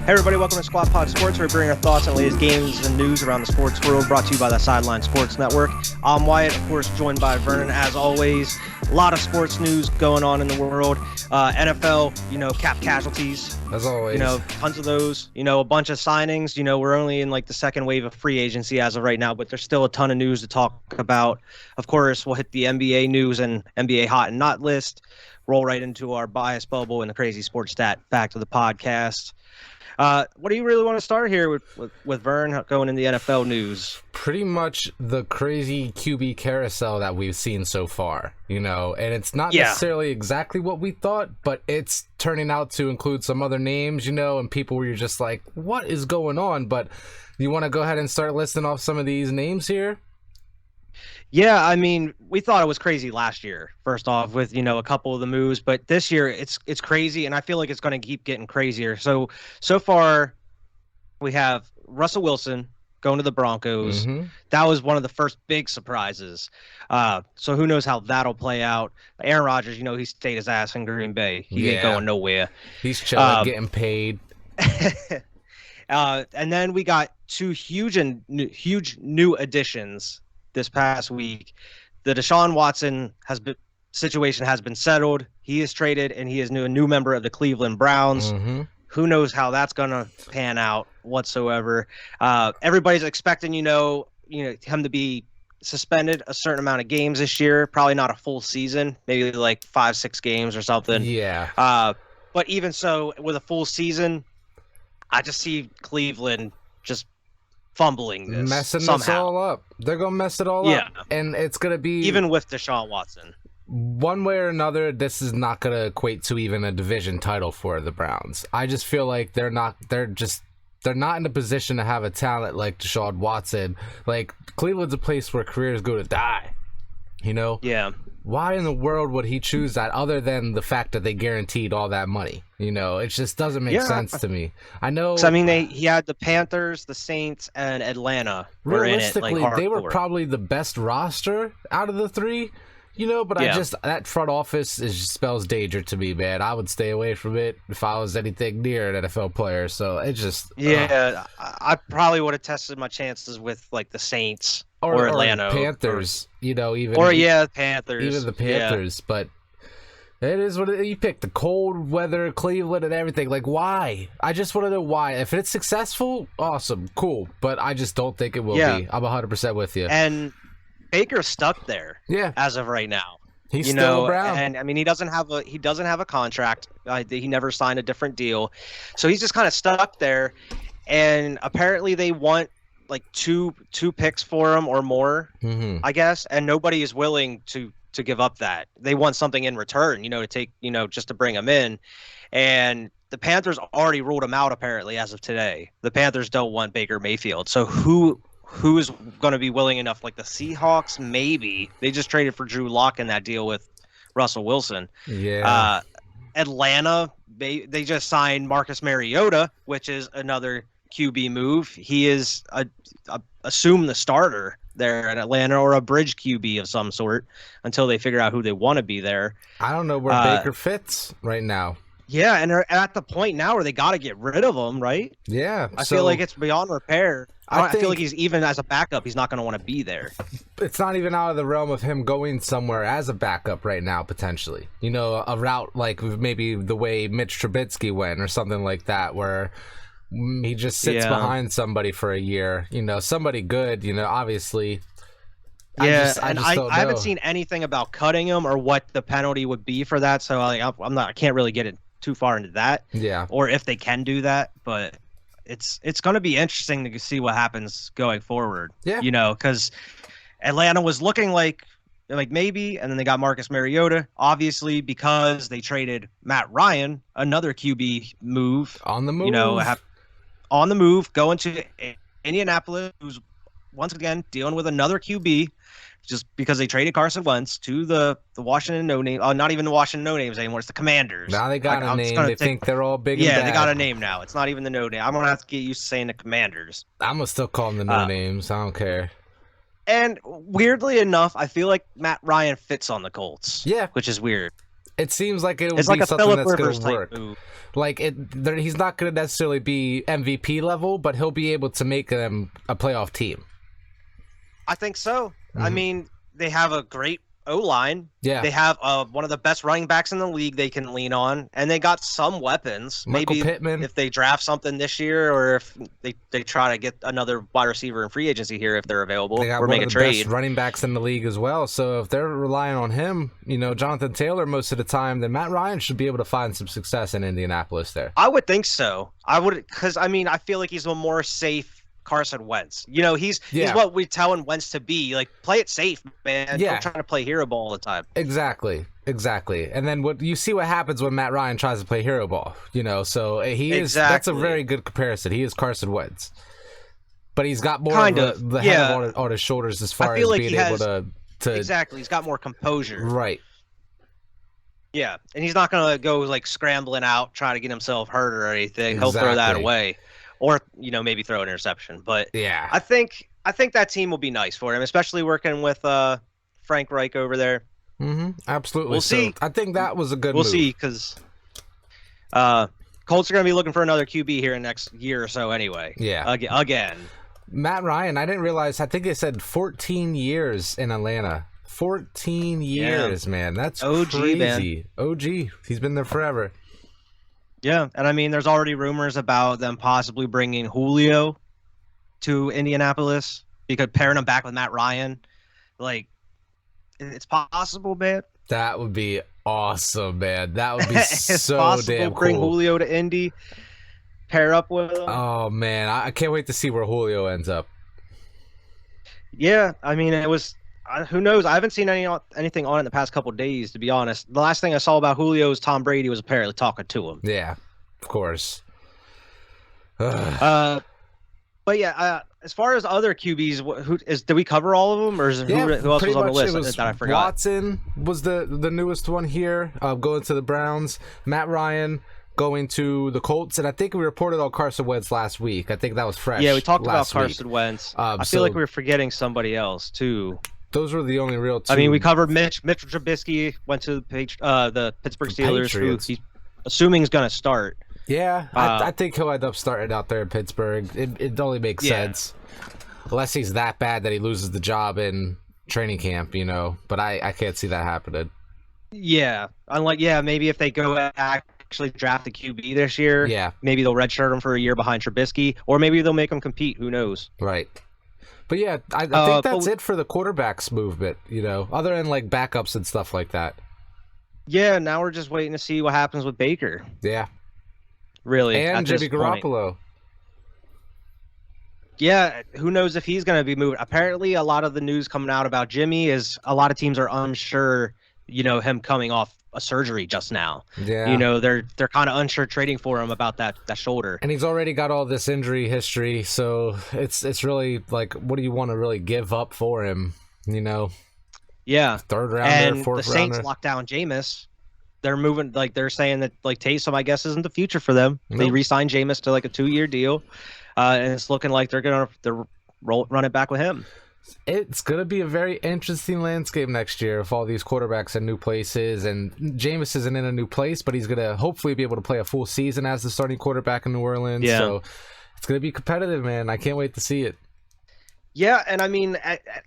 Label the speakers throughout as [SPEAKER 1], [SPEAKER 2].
[SPEAKER 1] Hey everybody, welcome to Squad Pod Sports. We're bringing our thoughts on the latest games and news around the sports world, brought to you by the Sideline Sports Network. I'm Wyatt, of course, joined by Vernon, as always. A lot of sports news going on in the world. NFL, cap casualties.
[SPEAKER 2] As always.
[SPEAKER 1] Tons of those. A bunch of signings. We're only in the second wave of free agency as of right now, but there's still a ton of news to talk about. Of course, we'll hit the NBA news and NBA hot and not list. Roll right into our bias bubble and the crazy sports stat fact of the podcast. What do you really want to start here with Vern going in the NFL news?
[SPEAKER 2] Pretty much the crazy QB carousel that we've seen so far, and it's not necessarily exactly what we thought, but it's turning out to include some other names, and people where you're just like, what is going on? But you want to go ahead and start listing off some of these names here?
[SPEAKER 1] Yeah, we thought it was crazy last year, first off, with, a couple of the moves. But this year, it's crazy, and I feel like it's going to keep getting crazier. So far, we have Russell Wilson going to the Broncos. Mm-hmm. That was one of the first big surprises. So who knows how that'll play out. Aaron Rodgers, he stayed his ass in Green Bay. He ain't going nowhere.
[SPEAKER 2] He's chilling, getting paid.
[SPEAKER 1] And then we got two huge new additions this past week. The Deshaun Watson situation has been settled. He is traded, and he is a new member of the Cleveland Browns. Mm-hmm. Who knows how that's going to pan out whatsoever. Everybody's expecting, him to be suspended a certain amount of games this year. Probably not a full season, maybe 5-6 games or something.
[SPEAKER 2] Yeah.
[SPEAKER 1] But even so, with a full season, I just see Cleveland just fumbling this
[SPEAKER 2] messing
[SPEAKER 1] somehow.
[SPEAKER 2] This all up. They're gonna mess it all up, and it's gonna be
[SPEAKER 1] even with Deshaun Watson.
[SPEAKER 2] One way or another, this is not gonna equate to even a division title for the Browns. I just feel like they're not in a position to have a talent like Deshaun Watson. Cleveland's a place where careers go to die.
[SPEAKER 1] Yeah.
[SPEAKER 2] Why in the world would he choose that other than the fact that they guaranteed all that money? It just doesn't make sense to me. I know.
[SPEAKER 1] He had the Panthers, the Saints, and Atlanta were in it.
[SPEAKER 2] Realistically, they were probably the best roster out of the three. But that front office spells danger to me, man. I would stay away from it if I was anything near an NFL player. So it just
[SPEAKER 1] I probably would have tested my chances with the Saints or Atlanta,
[SPEAKER 2] Panthers.
[SPEAKER 1] Panthers,
[SPEAKER 2] even the Panthers. Yeah. But it is what you pick: the cold weather, Cleveland, and everything. Why? I just want to know why. If it's successful, awesome, cool. But I just don't think it will be. I'm 100% with you.
[SPEAKER 1] And Baker's stuck there. As of right now,
[SPEAKER 2] he's still around.
[SPEAKER 1] And he doesn't have a contract. He never signed a different deal, so he's just kind of stuck there. And apparently, they want two picks for him or more, I guess. And nobody is willing to give up that. They want something in return, to take, just to bring him in. And the Panthers already ruled him out apparently as of today. The Panthers don't want Baker Mayfield. So who's going to be willing enough? The Seahawks, maybe. They just traded for Drew Lock in that deal with Russell Wilson.
[SPEAKER 2] Yeah.
[SPEAKER 1] Atlanta, they just signed Marcus Mariota, which is another QB move. He is assume the starter there in Atlanta, or a bridge QB of some sort until they figure out who they want to be there.
[SPEAKER 2] I don't know where Baker fits right now.
[SPEAKER 1] Yeah, and they're at the point now where they got to get rid of him, right?
[SPEAKER 2] Yeah.
[SPEAKER 1] I feel like it's beyond repair. I feel like he's even as a backup, he's not going to want to be there.
[SPEAKER 2] It's not even out of the realm of him going somewhere as a backup right now, potentially. A route like maybe the way Mitch Trubisky went or something like that, where he just sits behind somebody for a year, somebody good, obviously.
[SPEAKER 1] I haven't seen anything about cutting him or what the penalty would be for that. So I can't really get it too far into that.
[SPEAKER 2] Yeah.
[SPEAKER 1] Or if they can do that, but it's going to be interesting to see what happens going forward.
[SPEAKER 2] Yeah.
[SPEAKER 1] Because Atlanta was looking like maybe, and then they got Marcus Mariota, obviously, because they traded Matt Ryan, another QB move.
[SPEAKER 2] On the move.
[SPEAKER 1] On the move, going to Indianapolis, who's once again dealing with another QB, just because they traded Carson Wentz to the Washington no name. Not even the Washington no names anymore. It's the Commanders.
[SPEAKER 2] Now they got a name. They think they're all big.
[SPEAKER 1] Yeah,
[SPEAKER 2] and bad.
[SPEAKER 1] They got a name now. It's not even the no name. I'm gonna have to get used to saying the Commanders.
[SPEAKER 2] I'm gonna still call them the no names. I don't care.
[SPEAKER 1] And weirdly enough, I feel like Matt Ryan fits on the Colts.
[SPEAKER 2] Yeah,
[SPEAKER 1] which is weird.
[SPEAKER 2] It seems like it would
[SPEAKER 1] it's
[SPEAKER 2] be
[SPEAKER 1] like a
[SPEAKER 2] something
[SPEAKER 1] Phillip
[SPEAKER 2] that's going
[SPEAKER 1] Rivers
[SPEAKER 2] to work.
[SPEAKER 1] type move.
[SPEAKER 2] Like he's not going to necessarily be MVP level, but he'll be able to make them a playoff team.
[SPEAKER 1] I think so.
[SPEAKER 2] Mm-hmm.
[SPEAKER 1] I mean, they have a great O-line.
[SPEAKER 2] Yeah.
[SPEAKER 1] They have one of the best running backs in the league they can lean on, and they got some weapons.
[SPEAKER 2] Michael
[SPEAKER 1] Maybe
[SPEAKER 2] Pittman.
[SPEAKER 1] If they draft something this year, or if they try to get another wide receiver in free agency here if they're available,
[SPEAKER 2] they got
[SPEAKER 1] or
[SPEAKER 2] one
[SPEAKER 1] make
[SPEAKER 2] of
[SPEAKER 1] a
[SPEAKER 2] the
[SPEAKER 1] trade.
[SPEAKER 2] best running backs in the league as well. So if they're relying on him, Jonathan Taylor most of the time, then Matt Ryan should be able to find some success in Indianapolis there.
[SPEAKER 1] I would think so. I would, because I mean, I feel like he's a more safe Carson Wentz. He's what we telling Wentz to be. Like, play it safe, man.
[SPEAKER 2] Yeah.
[SPEAKER 1] Don't try to play hero ball all the time.
[SPEAKER 2] Exactly. And then what happens when Matt Ryan tries to play hero ball, So he is. That's a very good comparison. He is Carson Wentz, but he's got more of the head on his shoulders as far as being able to.
[SPEAKER 1] Exactly, he's got more composure.
[SPEAKER 2] Right.
[SPEAKER 1] Yeah, and he's not gonna go like scrambling out trying to get himself hurt or anything. He'll throw that away. Or maybe throw an interception, but
[SPEAKER 2] yeah,
[SPEAKER 1] I think that team will be nice for him, especially working with Frank Reich over there.
[SPEAKER 2] Mm-hmm. Absolutely.
[SPEAKER 1] We'll see.
[SPEAKER 2] I think that was a good.
[SPEAKER 1] We'll see, because Colts are going to be looking for another QB here in the next year or so, anyway.
[SPEAKER 2] Yeah.
[SPEAKER 1] Again.
[SPEAKER 2] Matt Ryan, I didn't realize. I think they said 14 years in Atlanta. 14 years, man. That's
[SPEAKER 1] OG,
[SPEAKER 2] crazy.
[SPEAKER 1] Man.
[SPEAKER 2] OG. He's been there forever.
[SPEAKER 1] Yeah, and I mean, there's already rumors about them possibly bringing Julio to Indianapolis, because pairing him back with Matt Ryan, like, it's possible, man.
[SPEAKER 2] That would be awesome, man. That would be so
[SPEAKER 1] possible,
[SPEAKER 2] damn cool.
[SPEAKER 1] Bring Julio to Indy, pair up with him.
[SPEAKER 2] Oh man, I can't wait to see where Julio ends up.
[SPEAKER 1] Yeah, I mean, it was. Who knows? I haven't seen anything on it in the past couple of days, to be honest. The last thing I saw about Julio is Tom Brady was apparently talking to him.
[SPEAKER 2] Yeah, of course.
[SPEAKER 1] But yeah, as far as other QBs, did we cover all of them, or who else was on the list that I forgot?
[SPEAKER 2] Watson was the newest one here, going to the Browns. Matt Ryan going to the Colts, and I think we reported on Carson Wentz last week. I think that was fresh.
[SPEAKER 1] Yeah, we talked about Carson Wentz. I feel like we were forgetting somebody else too.
[SPEAKER 2] Those were the only real two.
[SPEAKER 1] I mean, we covered Mitch Trubisky went to the Pittsburgh Steelers, who he's assuming is going to start.
[SPEAKER 2] Yeah, I think he'll end up starting out there in Pittsburgh. It only makes sense, unless he's that bad that he loses the job in training camp, But I can't see that happening.
[SPEAKER 1] Yeah, maybe if they go actually draft a QB this year, maybe they'll redshirt him for a year behind Trubisky, or maybe they'll make him compete. Who knows? Right.
[SPEAKER 2] But yeah, I think that's it for the quarterbacks movement, other than like backups and stuff like that.
[SPEAKER 1] Yeah, now we're just waiting to see what happens with Baker.
[SPEAKER 2] Yeah.
[SPEAKER 1] Really.
[SPEAKER 2] And Jimmy Garoppolo.
[SPEAKER 1] Yeah, who knows if he's going to be moved. Apparently, a lot of the news coming out about Jimmy is a lot of teams are unsure, him coming off a surgery just now.
[SPEAKER 2] Yeah.
[SPEAKER 1] They're kind of unsure trading for him about that shoulder.
[SPEAKER 2] And he's already got all this injury history, so it's really like, what do you want to really give up for him,
[SPEAKER 1] Yeah.
[SPEAKER 2] Third rounder,
[SPEAKER 1] and
[SPEAKER 2] fourth
[SPEAKER 1] the Saints
[SPEAKER 2] rounder.
[SPEAKER 1] locked down Jameis. They're moving, they're saying that Taysom, I guess, isn't the future for them.
[SPEAKER 2] Nope.
[SPEAKER 1] They re-signed Jameis to a 2-year deal, and it's looking like they're run it back with him.
[SPEAKER 2] It's going to be a very interesting landscape next year with all these quarterbacks in new places, and Jameis isn't in a new place, but he's going to hopefully be able to play a full season as the starting quarterback in New Orleans.
[SPEAKER 1] Yeah.
[SPEAKER 2] So it's going to be competitive, man. I can't wait to see it.
[SPEAKER 1] Yeah, and I mean,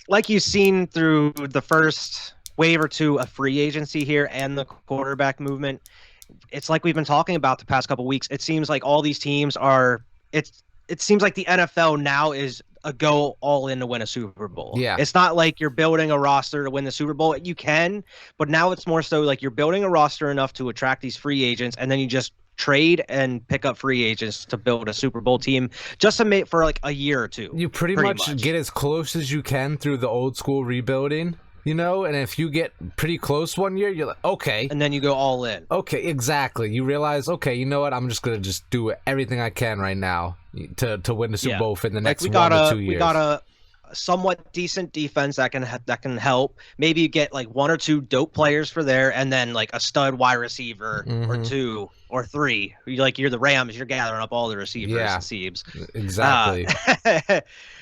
[SPEAKER 1] like you've seen through the first wave or two of free agency here and the quarterback movement, it's like we've been talking about the past couple of weeks. It seems like all these teams are – it seems like the NFL now is a go all in to win a Super Bowl.
[SPEAKER 2] Yeah.
[SPEAKER 1] It's not like you're building a roster to win the Super Bowl. You can, but now it's more so like you're building a roster enough to attract these free agents, and then you just trade and pick up free agents to build a Super Bowl team just to make for like a year or two.
[SPEAKER 2] You pretty much get as close as you can through the old school rebuilding, and if you get pretty close one year, you're like, okay.
[SPEAKER 1] And then you go all in.
[SPEAKER 2] Okay, exactly. You realize, okay, you know what? I'm just going to do everything I can right now to win the Super Bowl for the next 1 to 2 years.
[SPEAKER 1] We got a somewhat decent defense that can help. Maybe you get like 1 or 2 dope players for there, and then like a stud wide receiver or 2 or 3. You're the Rams, you're gathering up all the receivers.
[SPEAKER 2] Yeah,
[SPEAKER 1] and Siebes.
[SPEAKER 2] Exactly.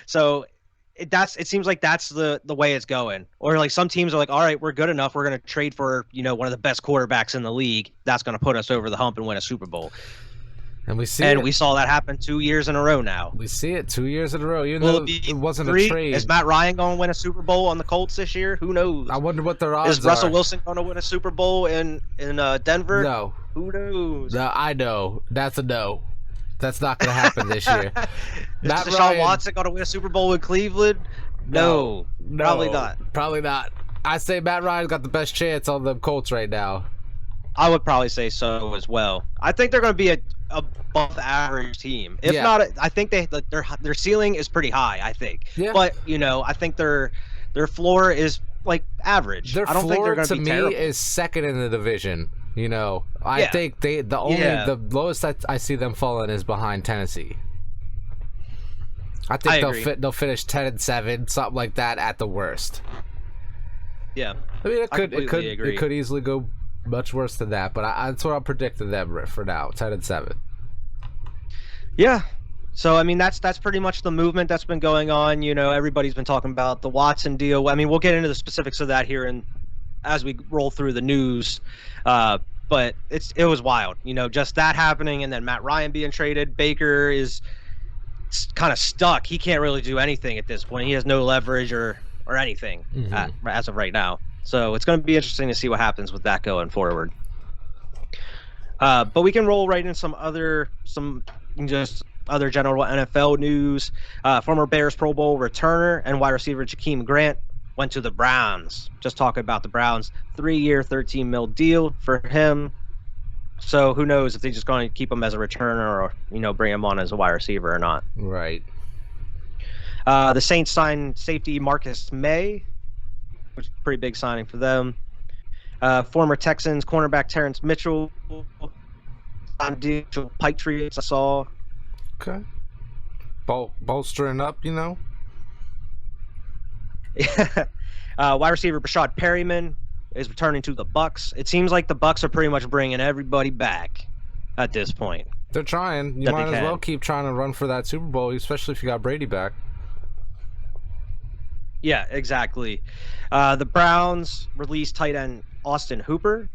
[SPEAKER 1] So it seems like that's the way it's going. Or like some teams are like, all right, we're good enough. We're going to trade for, one of the best quarterbacks in the league. That's going to put us over the hump and win a Super Bowl.
[SPEAKER 2] And we saw
[SPEAKER 1] that happen 2 years in a row now.
[SPEAKER 2] We see it 2 years in a row, even though it wasn't a trade.
[SPEAKER 1] Is Matt Ryan going to win a Super Bowl on the Colts this year? Who knows?
[SPEAKER 2] I wonder what their odds are.
[SPEAKER 1] Is Russell Wilson going to win a Super Bowl in Denver?
[SPEAKER 2] No.
[SPEAKER 1] Who knows?
[SPEAKER 2] No, I know. That's a no. That's not going to happen this year.
[SPEAKER 1] Is Deshaun Watson going to win a Super Bowl in Cleveland? No, probably not.
[SPEAKER 2] Probably not. I say Matt Ryan's got the best chance on the Colts right now.
[SPEAKER 1] I would probably say so as well. I think they're going to be a above average team. If not, I think their ceiling is pretty high. I think. Yeah. But I think their floor is like average.
[SPEAKER 2] I don't think they're going to be terrible. To me is second in the division. I think the lowest I see them falling is behind Tennessee. I think they'll finish 10-7, something like that at the worst.
[SPEAKER 1] Yeah.
[SPEAKER 2] I mean, it could easily go much worse than that, but that's what I'm predicting them for now, 10-7.
[SPEAKER 1] Yeah. So I mean, that's pretty much the movement that's been going on. Everybody's been talking about the Watson deal. I mean, we'll get into the specifics of that here as we roll through the news. But it was wild. Just that happening, and then Matt Ryan being traded. Baker is kind of stuck. He can't really do anything at this point. He has no leverage or anything as of right now. So it's going to be interesting to see what happens with that going forward. But we can roll right in some other general NFL news. Former Bears Pro Bowl returner and wide receiver Jakeem Grant went to the Browns. Just talking about the Browns, 3-year, $13 million deal for him. So who knows if they're just going to keep him as a returner or bring him on as a wide receiver or not.
[SPEAKER 2] Right.
[SPEAKER 1] The Saints signed safety Marcus May, which is a pretty big signing for them. Former Texans cornerback Terrence Mitchell on deal Patriots. I saw.
[SPEAKER 2] Okay. Bolstering up,
[SPEAKER 1] Wide receiver Brashad Perryman is returning to the Bucks. It seems like the Bucks are pretty much bringing everybody back at this point.
[SPEAKER 2] They're trying. You might as well keep trying to run for that Super Bowl, especially if you got Brady back.
[SPEAKER 1] Yeah, exactly. The Browns released tight end Austin Hooper.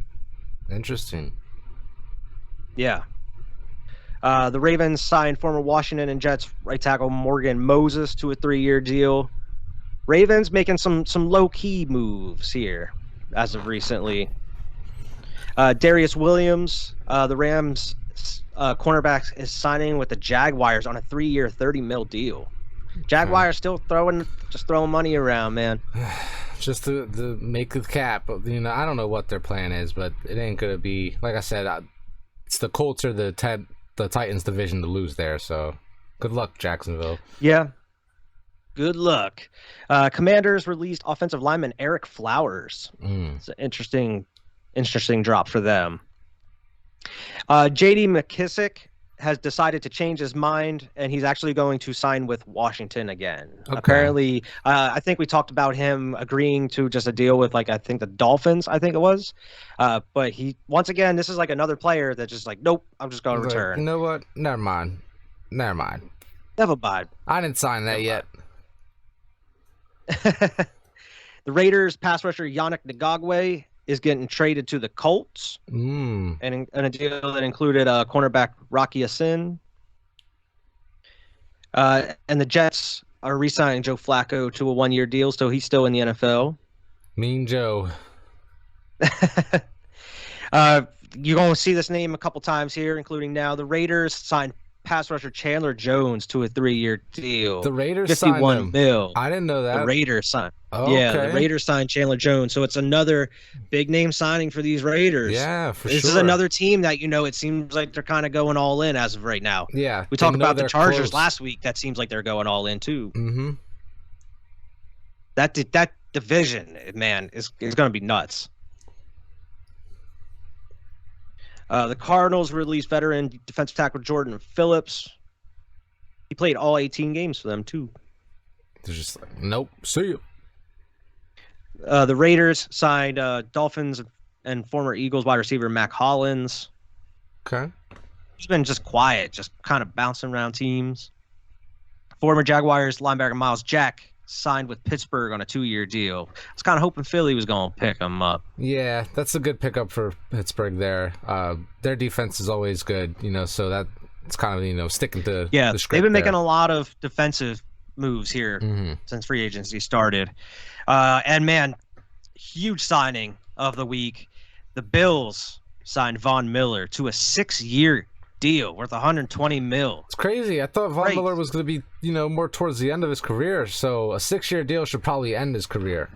[SPEAKER 2] Interesting.
[SPEAKER 1] Yeah. The Ravens signed former Washington and Jets right tackle Morgan Moses to a 3-year deal. Ravens making some low-key moves here as of recently. Darius Williams, the Rams cornerback, is signing with the Jaguars on a 3-year, $30 million deal. Jaguars still throwing money around, man.
[SPEAKER 2] Just to make the cap. I don't know what their plan is, but it ain't gonna be, like I said, it's the Colts or the Titans division to lose there. So good luck, Jacksonville.
[SPEAKER 1] Yeah. Good luck. Commanders released offensive lineman Eric Flowers. It's an interesting drop for them. J.D. McKissick has decided to change his mind, and he's actually going to sign with Washington again. Okay. Apparently, I think we talked about him agreeing to just a deal with, I think the Dolphins, I think it was. But he, once again, this is like another player that's just like, nope, I'm just going to return.
[SPEAKER 2] You know what? Never mind.
[SPEAKER 1] Never mind.
[SPEAKER 2] I didn't sign that yet.
[SPEAKER 1] The Raiders pass rusher Yannick Nagaway is getting traded to the Colts, and a deal that included cornerback Rocky Sin. And the Jets are re-signing Joe Flacco to a 1-year deal, so he's still in the NFL.
[SPEAKER 2] Mean Joe.
[SPEAKER 1] You're going to see this name a couple times here, including now. The Raiders signed pass rusher Chandler Jones to a 3-year deal.
[SPEAKER 2] The Raiders signed him.
[SPEAKER 1] $51 million.
[SPEAKER 2] I didn't know that.
[SPEAKER 1] The Raiders signed.
[SPEAKER 2] Oh,
[SPEAKER 1] yeah,
[SPEAKER 2] okay.
[SPEAKER 1] The Raiders signed Chandler Jones. So it's another big name signing for these Raiders.
[SPEAKER 2] Yeah, for
[SPEAKER 1] This is another team that, it seems like they're kind of going all in as of right now.
[SPEAKER 2] Yeah.
[SPEAKER 1] We talked about the Chargers last week. That seems like they're going all in too.
[SPEAKER 2] Mm-hmm.
[SPEAKER 1] That division, man, is going to be nuts. The Cardinals released veteran defensive tackle Jordan Phillips. He played all 18 games for them, too.
[SPEAKER 2] They're just like, nope, see you.
[SPEAKER 1] The Raiders signed Dolphins and former Eagles wide receiver Mac Hollins.
[SPEAKER 2] Okay.
[SPEAKER 1] He's been just quiet, just kind of bouncing around teams. Former Jaguars linebacker Miles Jack signed with Pittsburgh on a 2-year deal. I was kind of hoping Philly was going to pick him up.
[SPEAKER 2] Yeah, that's a good pickup for Pittsburgh there. Their defense is always good, so that's kind of, sticking to the script.
[SPEAKER 1] They've been making a lot of defensive moves here since free agency started. And, man, huge signing of the week. The Bills signed Von Miller to a 6-year deal worth $120 million.
[SPEAKER 2] It's crazy. I thought Von Miller was going to be, more towards the end of his career. So a 6-year deal should probably end his career.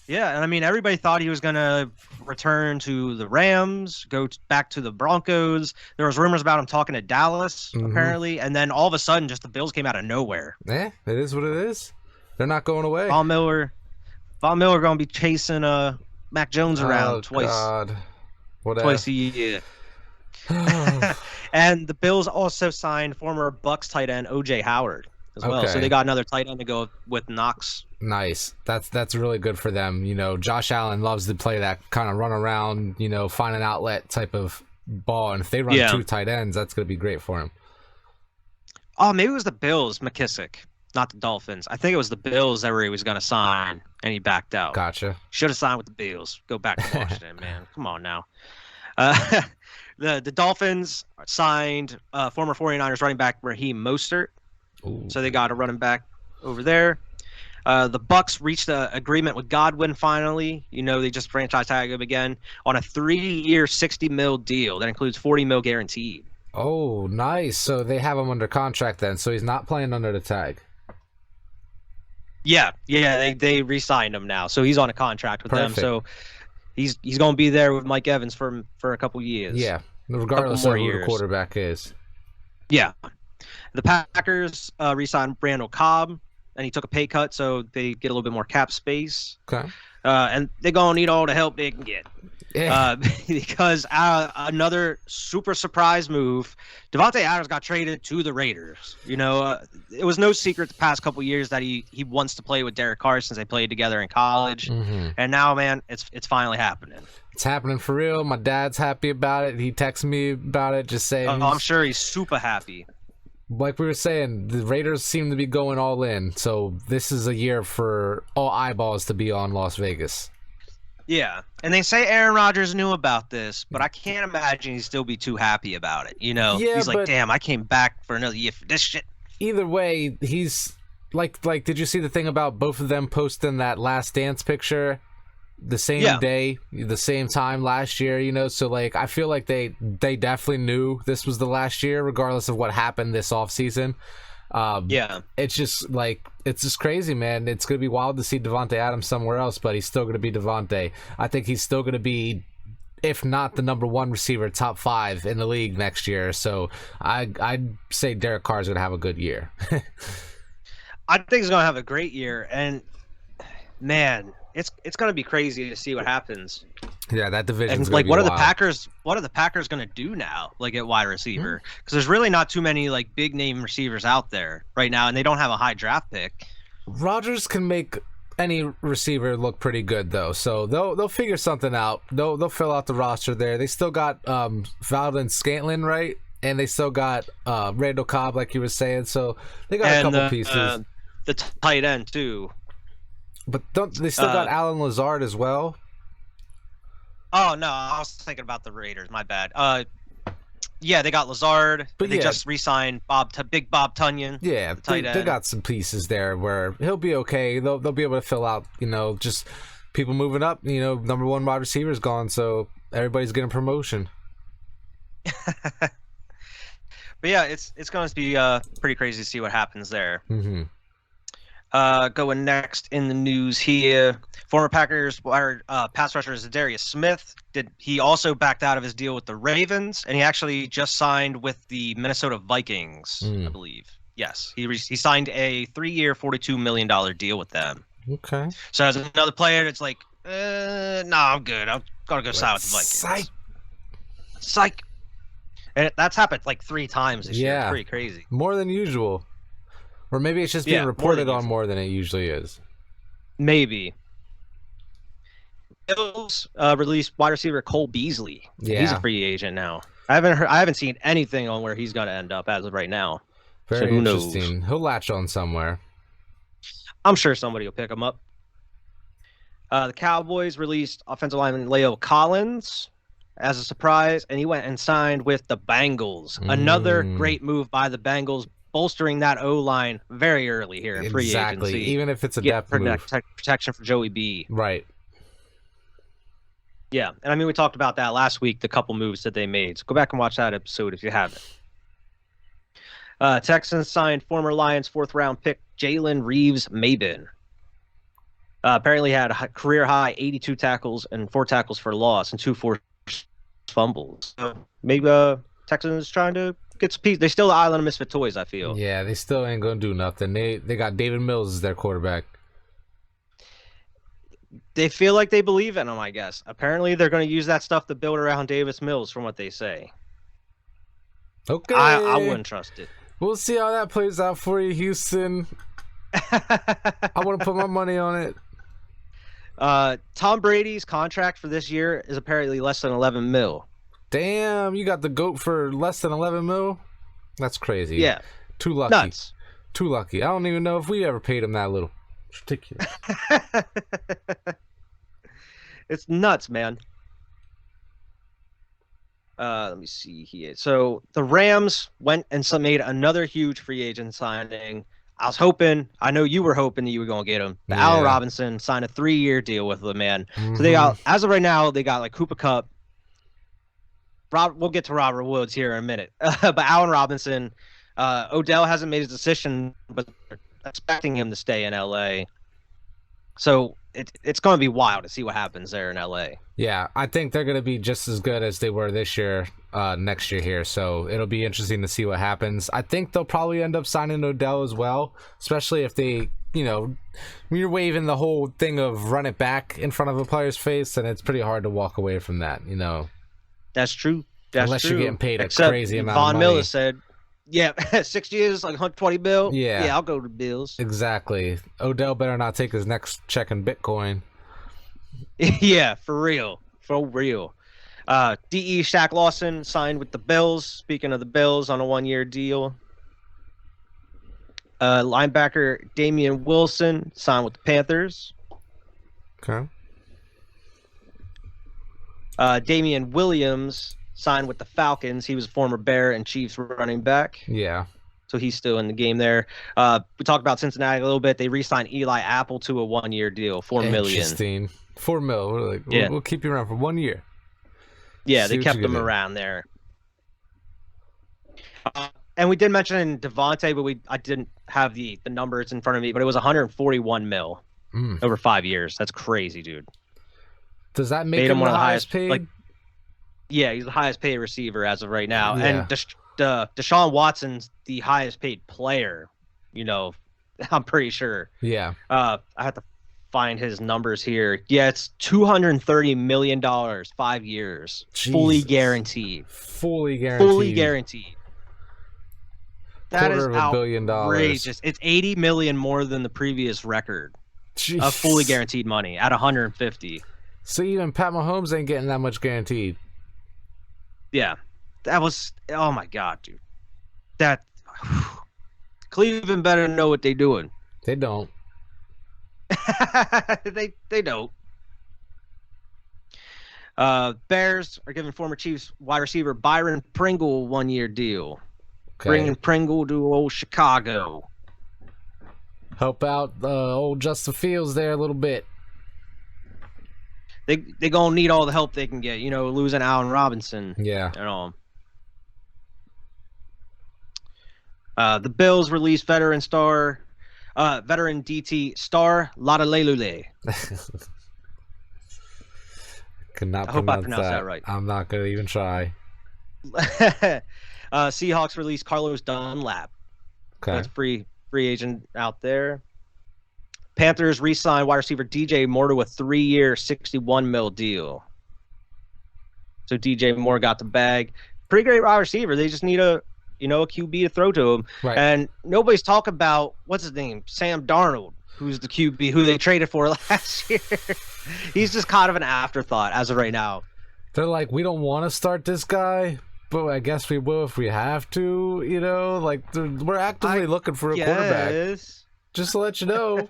[SPEAKER 1] Yeah, and I mean, everybody thought he was going to return to the Rams, go back to the Broncos. There was rumors about him talking to Dallas, apparently, and then all of a sudden, just the Bills came out of nowhere.
[SPEAKER 2] It is what it is. They're not going away.
[SPEAKER 1] Von Miller going to be chasing Mac Jones around twice a year. And the Bills also signed former Bucs tight end O.J. Howard as well. So they got another tight end to go with Knox.
[SPEAKER 2] Nice. That's really good for them. Josh Allen loves to play that kind of run around, find an outlet type of ball. And if they run 2 tight ends, that's going to be great for him.
[SPEAKER 1] Oh, maybe it was the Bills, McKissick, not the Dolphins. I think it was the Bills that he was going to sign, and he backed out.
[SPEAKER 2] Gotcha.
[SPEAKER 1] Should have signed with the Bills. Go back to Washington, man. Come on now. The Dolphins signed former 49ers running back Raheem Mostert. Ooh. So they got a running back over there. The Bucs reached an agreement with Godwin finally. They just franchise tag him again on a 3-year, $60 million deal that includes $40 million guaranteed.
[SPEAKER 2] Oh, nice. So they have him under contract then. So he's not playing under the tag.
[SPEAKER 1] Yeah. They re-signed him now, so he's on a contract with them. So he's going to be there with Mike Evans for a couple years.
[SPEAKER 2] Yeah, regardless of who the quarterback is.
[SPEAKER 1] Yeah. The Packers re-signed Randall Cobb, and he took a pay cut, so they get a little bit more cap space.
[SPEAKER 2] Okay.
[SPEAKER 1] And they're going to need all the help they can get.
[SPEAKER 2] Yeah.
[SPEAKER 1] Because another super surprise move, Davante Adams got traded to the Raiders. It was no secret the past couple years that he wants to play with Derek Carr since they played together in college. And now, man, it's finally happening.
[SPEAKER 2] It's happening for real. My dad's happy about it. He texted me about it, just saying.
[SPEAKER 1] I'm sure he's super happy.
[SPEAKER 2] Like we were saying, the Raiders seem to be going all in. So this is a year for all eyeballs to be on Las Vegas.
[SPEAKER 1] Yeah, and they say Aaron Rodgers knew about this, but I can't imagine he'd still be too happy about it.
[SPEAKER 2] Yeah,
[SPEAKER 1] he's like, damn, I came back for another year for this shit.
[SPEAKER 2] Either way, he's like, did you see the thing about both of them posting that Last Dance picture the same day, the same time last year? So I feel like they definitely knew this was the last year, regardless of what happened this offseason. It's just crazy, man. It's gonna be wild to see Davante Adams somewhere else, but he's still gonna be Davante. I think he's still gonna be, if not the number 1 receiver, top 5 in the league next year. So I'd say Derek Carr's gonna have a good year.
[SPEAKER 1] I think he's gonna have a great year, and man, it's gonna be crazy to see what happens.
[SPEAKER 2] Yeah, that division.
[SPEAKER 1] And what are the Packers? What are the Packers gonna do now? At wide receiver, because there's really not too many big name receivers out there right now, and they don't have a high draft pick.
[SPEAKER 2] Rodgers can make any receiver look pretty good though, so they'll figure something out. They'll fill out the roster there. They still got Valdon Scantlin, right? And they still got Randall Cobb, like you were saying. So they got a couple pieces.
[SPEAKER 1] The tight end too.
[SPEAKER 2] But they still got Alan Lazard as well?
[SPEAKER 1] Oh, no, I was thinking about the Raiders. My bad. Yeah, they got Lazard. But they just re-signed Big Bob Tunyon.
[SPEAKER 2] Yeah, they got some pieces there where he'll be okay. They'll be able to fill out, just people moving up. Number 1 wide receiver's gone, so everybody's getting promotion.
[SPEAKER 1] But yeah, it's going to be pretty crazy to see what happens there. Going next in the news here, former Packers pass rusher Darius Smith. He also backed out of his deal with the Ravens, and he actually just signed with the Minnesota Vikings, I believe. Yes, he signed a 3-year, $42 million deal with them.
[SPEAKER 2] Okay.
[SPEAKER 1] So as another player, it's like, I'm good. I'm gonna go sign with the Vikings. Psych. And that's happened 3 times this year. It's pretty crazy.
[SPEAKER 2] More than usual. Or maybe it's just being reported on more than it usually is.
[SPEAKER 1] Maybe. Bills released wide receiver Cole Beasley.
[SPEAKER 2] Yeah.
[SPEAKER 1] He's a free agent now. I haven't seen anything on where he's going to end up as of right now.
[SPEAKER 2] Very interesting. He'll latch on somewhere.
[SPEAKER 1] I'm sure somebody will pick him up. The Cowboys released offensive lineman Leo Collins as a surprise, and he went and signed with the Bengals. Another great move by the Bengals, bolstering that O-line very early here in free agency.
[SPEAKER 2] Even if it's a depth move.
[SPEAKER 1] Protection for Joey B.
[SPEAKER 2] Right.
[SPEAKER 1] Yeah, and I mean, we talked about that last week, the couple moves that they made. So go back and watch that episode if you haven't. Texans signed former Lions 4th-round pick Jalen Reeves-Maybin. Apparently had a career-high 82 tackles and 4 tackles for loss and 2 forced fumbles. So maybe Texans trying to get some piece. They still the island of misfit toys, I feel.
[SPEAKER 2] Yeah, they still ain't going to do nothing. They got David Mills as their quarterback.
[SPEAKER 1] They feel like they believe in him, I guess. Apparently, they're going to use that stuff to build around Davis Mills, from what they say.
[SPEAKER 2] Okay.
[SPEAKER 1] I wouldn't trust it.
[SPEAKER 2] We'll see how that plays out for you, Houston. I want to put my money on it.
[SPEAKER 1] Tom Brady's contract for this year is apparently less than $11 million.
[SPEAKER 2] Damn, you got the GOAT for less than $11 million? That's crazy.
[SPEAKER 1] Yeah.
[SPEAKER 2] Too lucky.
[SPEAKER 1] Nuts.
[SPEAKER 2] Too lucky. I don't even know if we ever paid him that little. It's ridiculous.
[SPEAKER 1] It's nuts, man. Let me see here. So the Rams went and made another huge free agent signing. I know you were hoping that you were going to get him. But Allen Robinson signed a 3-year deal with the man. So they got, as of right now, they got like Cooper Kupp. We'll get to Robert Woods here in a minute. But Allen Robinson, Odell hasn't made his decision, but they're expecting him to stay in LA. So it's going to be wild to see what happens there in LA.
[SPEAKER 2] Yeah, I think they're going to be just as good as they were this year, next year here. So it'll be interesting to see what happens. I think they'll probably end up signing Odell as well, especially if they, when you're waving the whole thing of run it back in front of a player's face, then it's pretty hard to walk away from that,
[SPEAKER 1] That's true.
[SPEAKER 2] Unless you're getting paid a crazy amount of money.
[SPEAKER 1] Von Miller said, 6 years, like $120 million.
[SPEAKER 2] Yeah,
[SPEAKER 1] I'll go to Bills.
[SPEAKER 2] Exactly. Odell better not take his next check in Bitcoin.
[SPEAKER 1] Yeah, for real. For real. D.E. Shaq Lawson signed with the Bills. Speaking of the Bills, on a 1-year deal. Linebacker Damian Wilson signed with the Panthers.
[SPEAKER 2] Okay.
[SPEAKER 1] Damian Williams signed with the Falcons. He was a former Bear and Chiefs running back.
[SPEAKER 2] Yeah. So
[SPEAKER 1] he's still in the game there. We talked about Cincinnati a little bit. They re-signed Eli Apple to a 1-year deal, $4 million.
[SPEAKER 2] Interesting. $4 million. We're like, we'll keep you around for 1 year.
[SPEAKER 1] Yeah, they kept him around there. And we did mention Devontae, but I didn't have the numbers in front of me, but it was $141 million over 5 years. That's crazy, dude.
[SPEAKER 2] Does that make him one of the highest paid?
[SPEAKER 1] Yeah, he's the highest paid receiver as of right now. Yeah. And Deshaun Watson's the highest paid player, I'm pretty sure.
[SPEAKER 2] Yeah.
[SPEAKER 1] I have to find his numbers here. Yeah, it's $230 million, 5 years. Jesus. Fully guaranteed.
[SPEAKER 2] Fully guaranteed.
[SPEAKER 1] That is $250 million. Outrageous. It's $80 million more than the previous record of fully guaranteed money at $150.
[SPEAKER 2] So even Pat Mahomes ain't getting that much guaranteed.
[SPEAKER 1] Yeah. That was, oh my God, dude. Cleveland better know what they're doing.
[SPEAKER 2] They don't.
[SPEAKER 1] They don't. Bears are giving former Chiefs wide receiver Byron Pringle a 1-year deal. Okay. Bringing Pringle to old Chicago.
[SPEAKER 2] Help out old Justin Fields there a little bit.
[SPEAKER 1] They gonna need all the help they can get. Losing Allen Robinson.
[SPEAKER 2] Yeah.
[SPEAKER 1] The Bills released veteran DT Star Ladalelule.
[SPEAKER 2] I hope I pronounced that right. I'm not gonna even try.
[SPEAKER 1] Seahawks released Carlos Dunlap. Okay. That's free agent out there. Panthers re-signed wide receiver DJ Moore to a 3-year, $61 million deal. So DJ Moore got the bag. Pretty great wide receiver. They just need a QB to throw to him.
[SPEAKER 2] Right.
[SPEAKER 1] And nobody's talking about, what's his name, Sam Darnold, who's the QB who they traded for last year. He's just kind of an afterthought as of right now.
[SPEAKER 2] They're like, we don't want to start this guy, but I guess we will if we have to. We're actively looking for a quarterback. Just to let you know.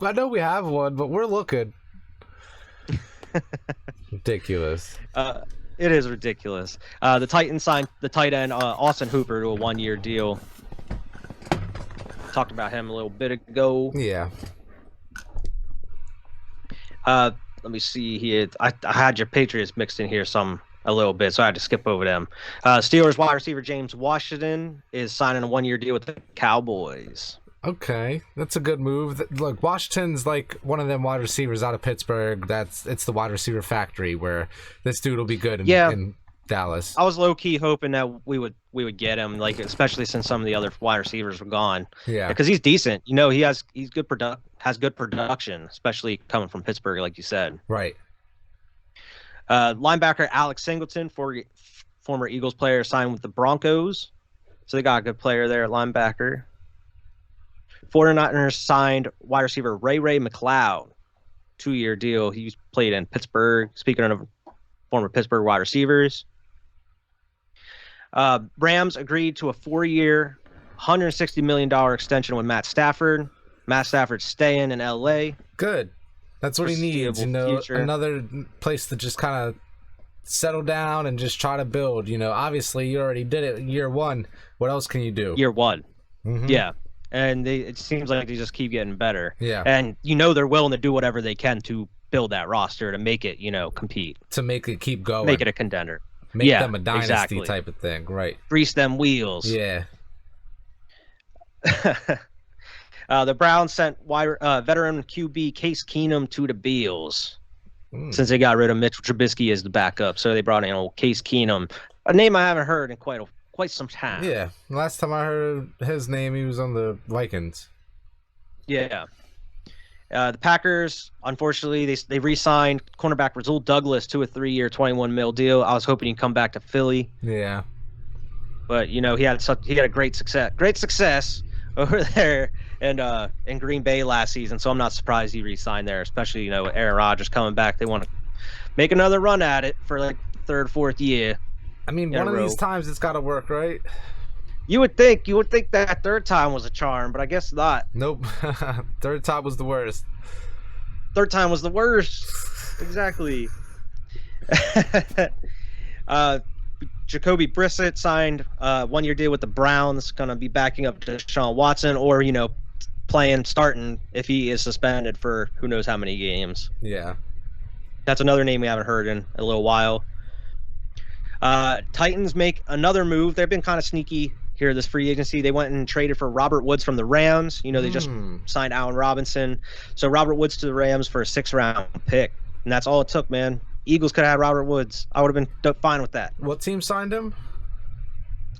[SPEAKER 2] I know we have one, but we're looking. Ridiculous.
[SPEAKER 1] It is ridiculous. The Titans signed the tight end Austin Hooper to a 1-year deal. Talked about him a little bit ago.
[SPEAKER 2] Yeah.
[SPEAKER 1] Let me see here. I had your Patriots mixed in here a little bit, so I had to skip over them. Steelers wide receiver James Washington is signing a 1-year deal with the Cowboys.
[SPEAKER 2] Okay, that's a good move. Look, Washington's like one of them wide receivers out of Pittsburgh. It's the wide receiver factory where this dude will be good in Dallas.
[SPEAKER 1] I was low key hoping that we would get him, like especially since some of the other wide receivers were gone.
[SPEAKER 2] Yeah,
[SPEAKER 1] because he's decent. You know, he's good good production, especially coming from Pittsburgh, like you said.
[SPEAKER 2] Right.
[SPEAKER 1] Linebacker Alex Singleton, former Eagles player, signed with the Broncos, so they got a good player there at linebacker. 49ers signed wide receiver Ray McLeod, 2-year deal. He's played in Pittsburgh. Speaking of former Pittsburgh wide receivers, Rams agreed to a 4-year, $160 million extension with Matt Stafford. Matt Stafford's staying in L.A.
[SPEAKER 2] Good. That's what he needs, future. Another place to just kind of settle down and just try to build. Obviously you already did it year 1. What else can you do?
[SPEAKER 1] Year 1. Mm-hmm. Yeah. And it seems like they just keep getting better.
[SPEAKER 2] Yeah.
[SPEAKER 1] And they're willing to do whatever they can to build that roster to make it, compete.
[SPEAKER 2] To make it keep going.
[SPEAKER 1] Make it a contender.
[SPEAKER 2] Make them a dynasty type of thing, right?
[SPEAKER 1] Grease them wheels.
[SPEAKER 2] Yeah.
[SPEAKER 1] The Browns sent veteran QB Case Keenum to the Bills since they got rid of Mitchell Trubisky as the backup. So they brought in old Case Keenum, a name I haven't heard in quite some time.
[SPEAKER 2] Yeah, last time I heard his name, he was on the Vikings.
[SPEAKER 1] Yeah. The Packers, unfortunately, they re-signed cornerback Rasul Douglas to a 3-year, $21 million deal. I was hoping he'd come back to Philly.
[SPEAKER 2] Yeah.
[SPEAKER 1] But he had a great success over there in Green Bay last season. So I'm not surprised he re-signed there, especially Aaron Rodgers coming back. They want to make another run at it for like the 3rd, 4th year.
[SPEAKER 2] I mean, one of these times it's got to work, right?
[SPEAKER 1] You would think that 3rd time was a charm, but I guess not.
[SPEAKER 2] Nope. 3rd time was the worst.
[SPEAKER 1] 3rd time was the worst. Exactly. Jacoby Brissett signed a 1-year deal with the Browns, going to be backing up Deshaun Watson or, starting if he is suspended for who knows how many games.
[SPEAKER 2] Yeah.
[SPEAKER 1] That's another name we haven't heard in a little while. Titans make another move. They've been kind of sneaky here this free agency. They went and traded for Robert Woods from the Rams. They just signed Allen Robinson. So Robert Woods to the Rams for a 6th-round pick. And that's all it took, man. Eagles could have had Robert Woods. I would have been fine with that.
[SPEAKER 2] What team signed him?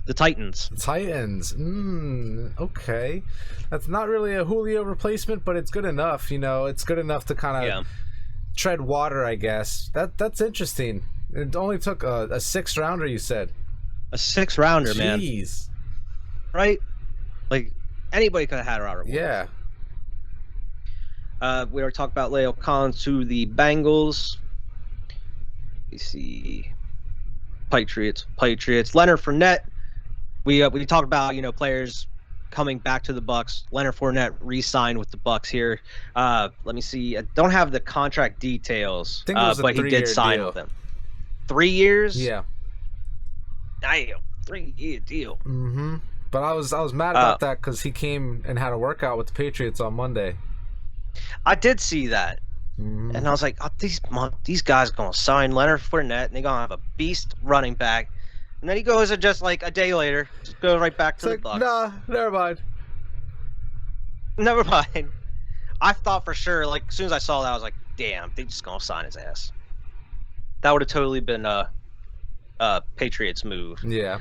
[SPEAKER 1] The Titans.
[SPEAKER 2] The Titans. Okay. That's not really a Julio replacement, but it's good enough. It's good enough to kind of tread water, I guess. That's interesting. It only took a 6th-rounder, you said.
[SPEAKER 1] A 6th-rounder, man.
[SPEAKER 2] Jeez.
[SPEAKER 1] Right? Like, anybody could have had Robert Woods.
[SPEAKER 2] Yeah.
[SPEAKER 1] We already talked about Leo Collins to the Bengals. Let me see. Patriots. Leonard Fournette. We talked about, players coming back to the Bucs. Leonard Fournette re-signed with the Bucs here. Let me see. I don't have the contract details, but he did sign with them. 3 years?
[SPEAKER 2] Yeah.
[SPEAKER 1] Damn, 3-year deal.
[SPEAKER 2] Mm-hmm. But I was mad about that because he came and had a workout with the Patriots on Monday.
[SPEAKER 1] I did see that. Mm-hmm. And I was like, these guys are going to sign Leonard Fournette, and they're going to have a beast running back. And then he goes and just like a day later, just go right back to the Bucs.
[SPEAKER 2] Nah, never mind.
[SPEAKER 1] Never mind. I thought for sure, like, as soon as I saw that, I was like, damn, they just going to sign his ass. That would have totally been a Patriots move.
[SPEAKER 2] Yeah.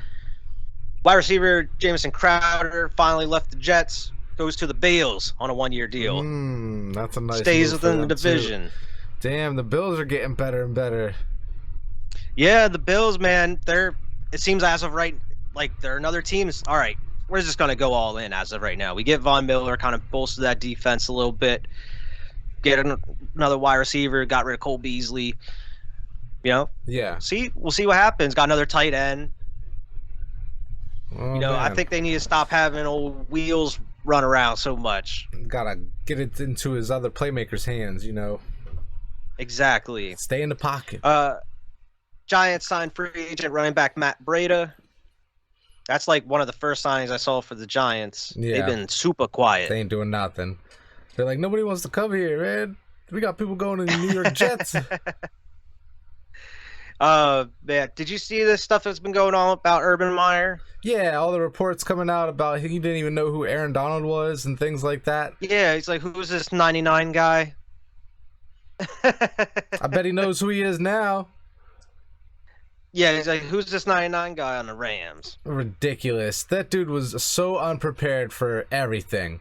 [SPEAKER 1] Wide receiver Jamison Crowder finally left the Jets, goes to the Bills on a 1-year deal.
[SPEAKER 2] That's a nice
[SPEAKER 1] Stays within the division.
[SPEAKER 2] Too. Damn, the Bills are getting better and better.
[SPEAKER 1] Yeah, the Bills, man, it seems as of right, like they're another team. All right, we're just going to go all in as of right now. We get Von Miller, kind of bolster that defense a little bit. Get another wide receiver, got rid of Cole Beasley. Yeah. We'll see what happens. Got another tight end.
[SPEAKER 2] Oh,
[SPEAKER 1] I think they need to stop having old wheels run around so much.
[SPEAKER 2] Gotta get it into his other playmakers' hands,
[SPEAKER 1] Exactly.
[SPEAKER 2] Stay in the pocket.
[SPEAKER 1] Giants signed free agent running back Matt Breida. That's like one of the first signings I saw for the Giants. Yeah. They've been super quiet.
[SPEAKER 2] They ain't doing nothing. They're like, nobody wants to come here, man. We got people going to the New York Jets.
[SPEAKER 1] Man, did you see this stuff that's been going on about Urban Meyer?
[SPEAKER 2] Yeah, all the reports coming out about he didn't even know who Aaron Donald was and things like that.
[SPEAKER 1] Yeah, he's like, who's this 99 guy?
[SPEAKER 2] I bet he knows who he is now.
[SPEAKER 1] Yeah, he's like, who's this 99 guy on the Rams?
[SPEAKER 2] Ridiculous. That dude was so unprepared for everything.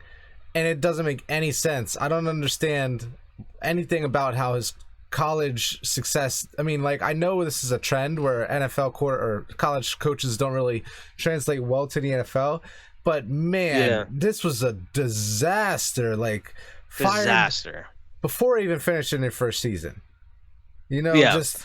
[SPEAKER 2] And it doesn't make any sense. I don't understand anything about how his college success. I mean, like, I know this is a trend where NFL or college coaches don't really translate well to the NFL, but man, this was a disaster. Like,
[SPEAKER 1] disaster
[SPEAKER 2] before even finishing their first season. And
[SPEAKER 1] there's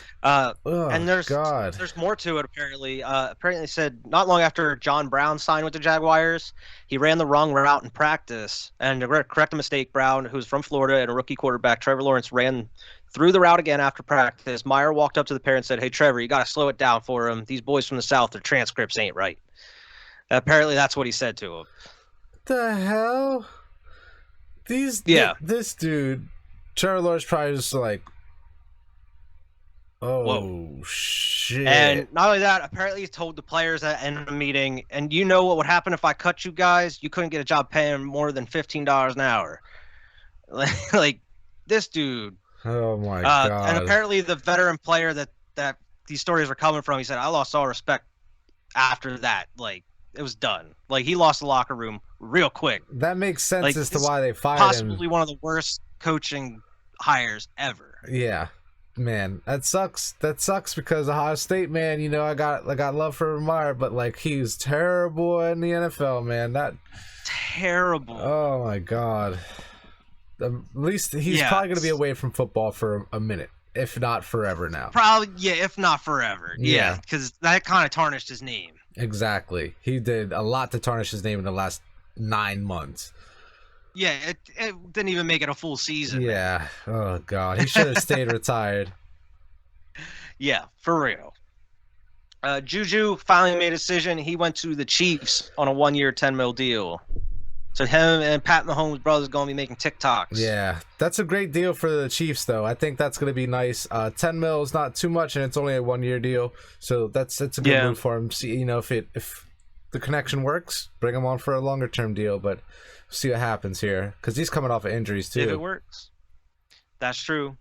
[SPEAKER 1] more to it apparently. Apparently said not long after John Brown signed with the Jaguars, he ran the wrong route in practice. And to correct a mistake, Brown, who's from Florida and a rookie quarterback, Trevor Lawrence, ran through the route again after practice. Meyer walked up to the pair and said, "Hey, Trevor, you got to slow it down for him. These boys from the South, their transcripts ain't right." Apparently that's what he said to him.
[SPEAKER 2] The hell? This dude, Trevor Lawrence, probably just like, oh, whoa. Shit.
[SPEAKER 1] And not only that, apparently he told the players at the end of the meeting, and you know what would happen if I cut you guys? You couldn't get a job paying more than $15 an hour. Like, this dude.
[SPEAKER 2] Oh, my God.
[SPEAKER 1] And apparently the veteran player that these stories were coming from, he said, I lost all respect after that. Like, it was done. Like, he lost the locker room real quick.
[SPEAKER 2] That makes sense as to why they fired
[SPEAKER 1] possibly him. One of the worst coaching hires ever.
[SPEAKER 2] Yeah. Man, that sucks. That sucks because Ohio State, man, I got love for Meyer, but like he was terrible in the NFL, man. That
[SPEAKER 1] terrible.
[SPEAKER 2] Oh my God. At least he's probably gonna be away from football for a minute, if not forever now.
[SPEAKER 1] Probably, if not forever. Yeah, because that kind of tarnished his name.
[SPEAKER 2] Exactly. He did a lot to tarnish his name in the last 9 months.
[SPEAKER 1] Yeah, it didn't even make it a full season.
[SPEAKER 2] Yeah. Oh, God. He should have stayed retired.
[SPEAKER 1] Yeah, for real. Juju finally made a decision. He went to the Chiefs on a 1-year, $10 million deal. So him and Pat Mahomes' brothers going to be making TikToks. Yeah, that's a great deal for the Chiefs, though. I think that's going to be nice. $10 million is not too much, and it's only a 1-year deal. So that's a good move for him. See, if the connection works, bring him on for a longer-term deal, but see what happens here because he's coming off of injuries too. If it works, that's true.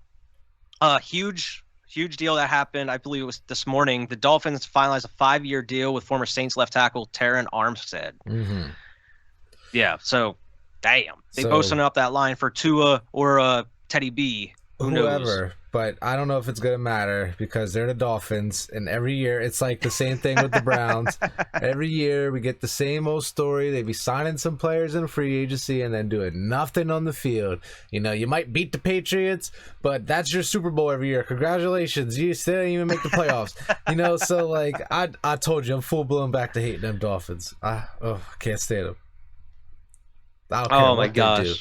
[SPEAKER 1] Huge deal that happened. I believe it was this morning. The Dolphins finalized a 5-year deal with former Saints left tackle Terron Armstead. Mm-hmm. Yeah, so damn, they boasting up that line for Tua or Teddy B. Whoever.
[SPEAKER 2] But I don't know if it's going to matter because they're the Dolphins, and every year it's like the same thing with the Browns. Every year we get the same old story. They be signing some players in free agency and then doing nothing on the field. You might beat the Patriots, but that's your Super Bowl every year. Congratulations. You still didn't even make the playoffs. So like I told you, I'm full blown back to hating them Dolphins. I can't stand them. I don't care what they do.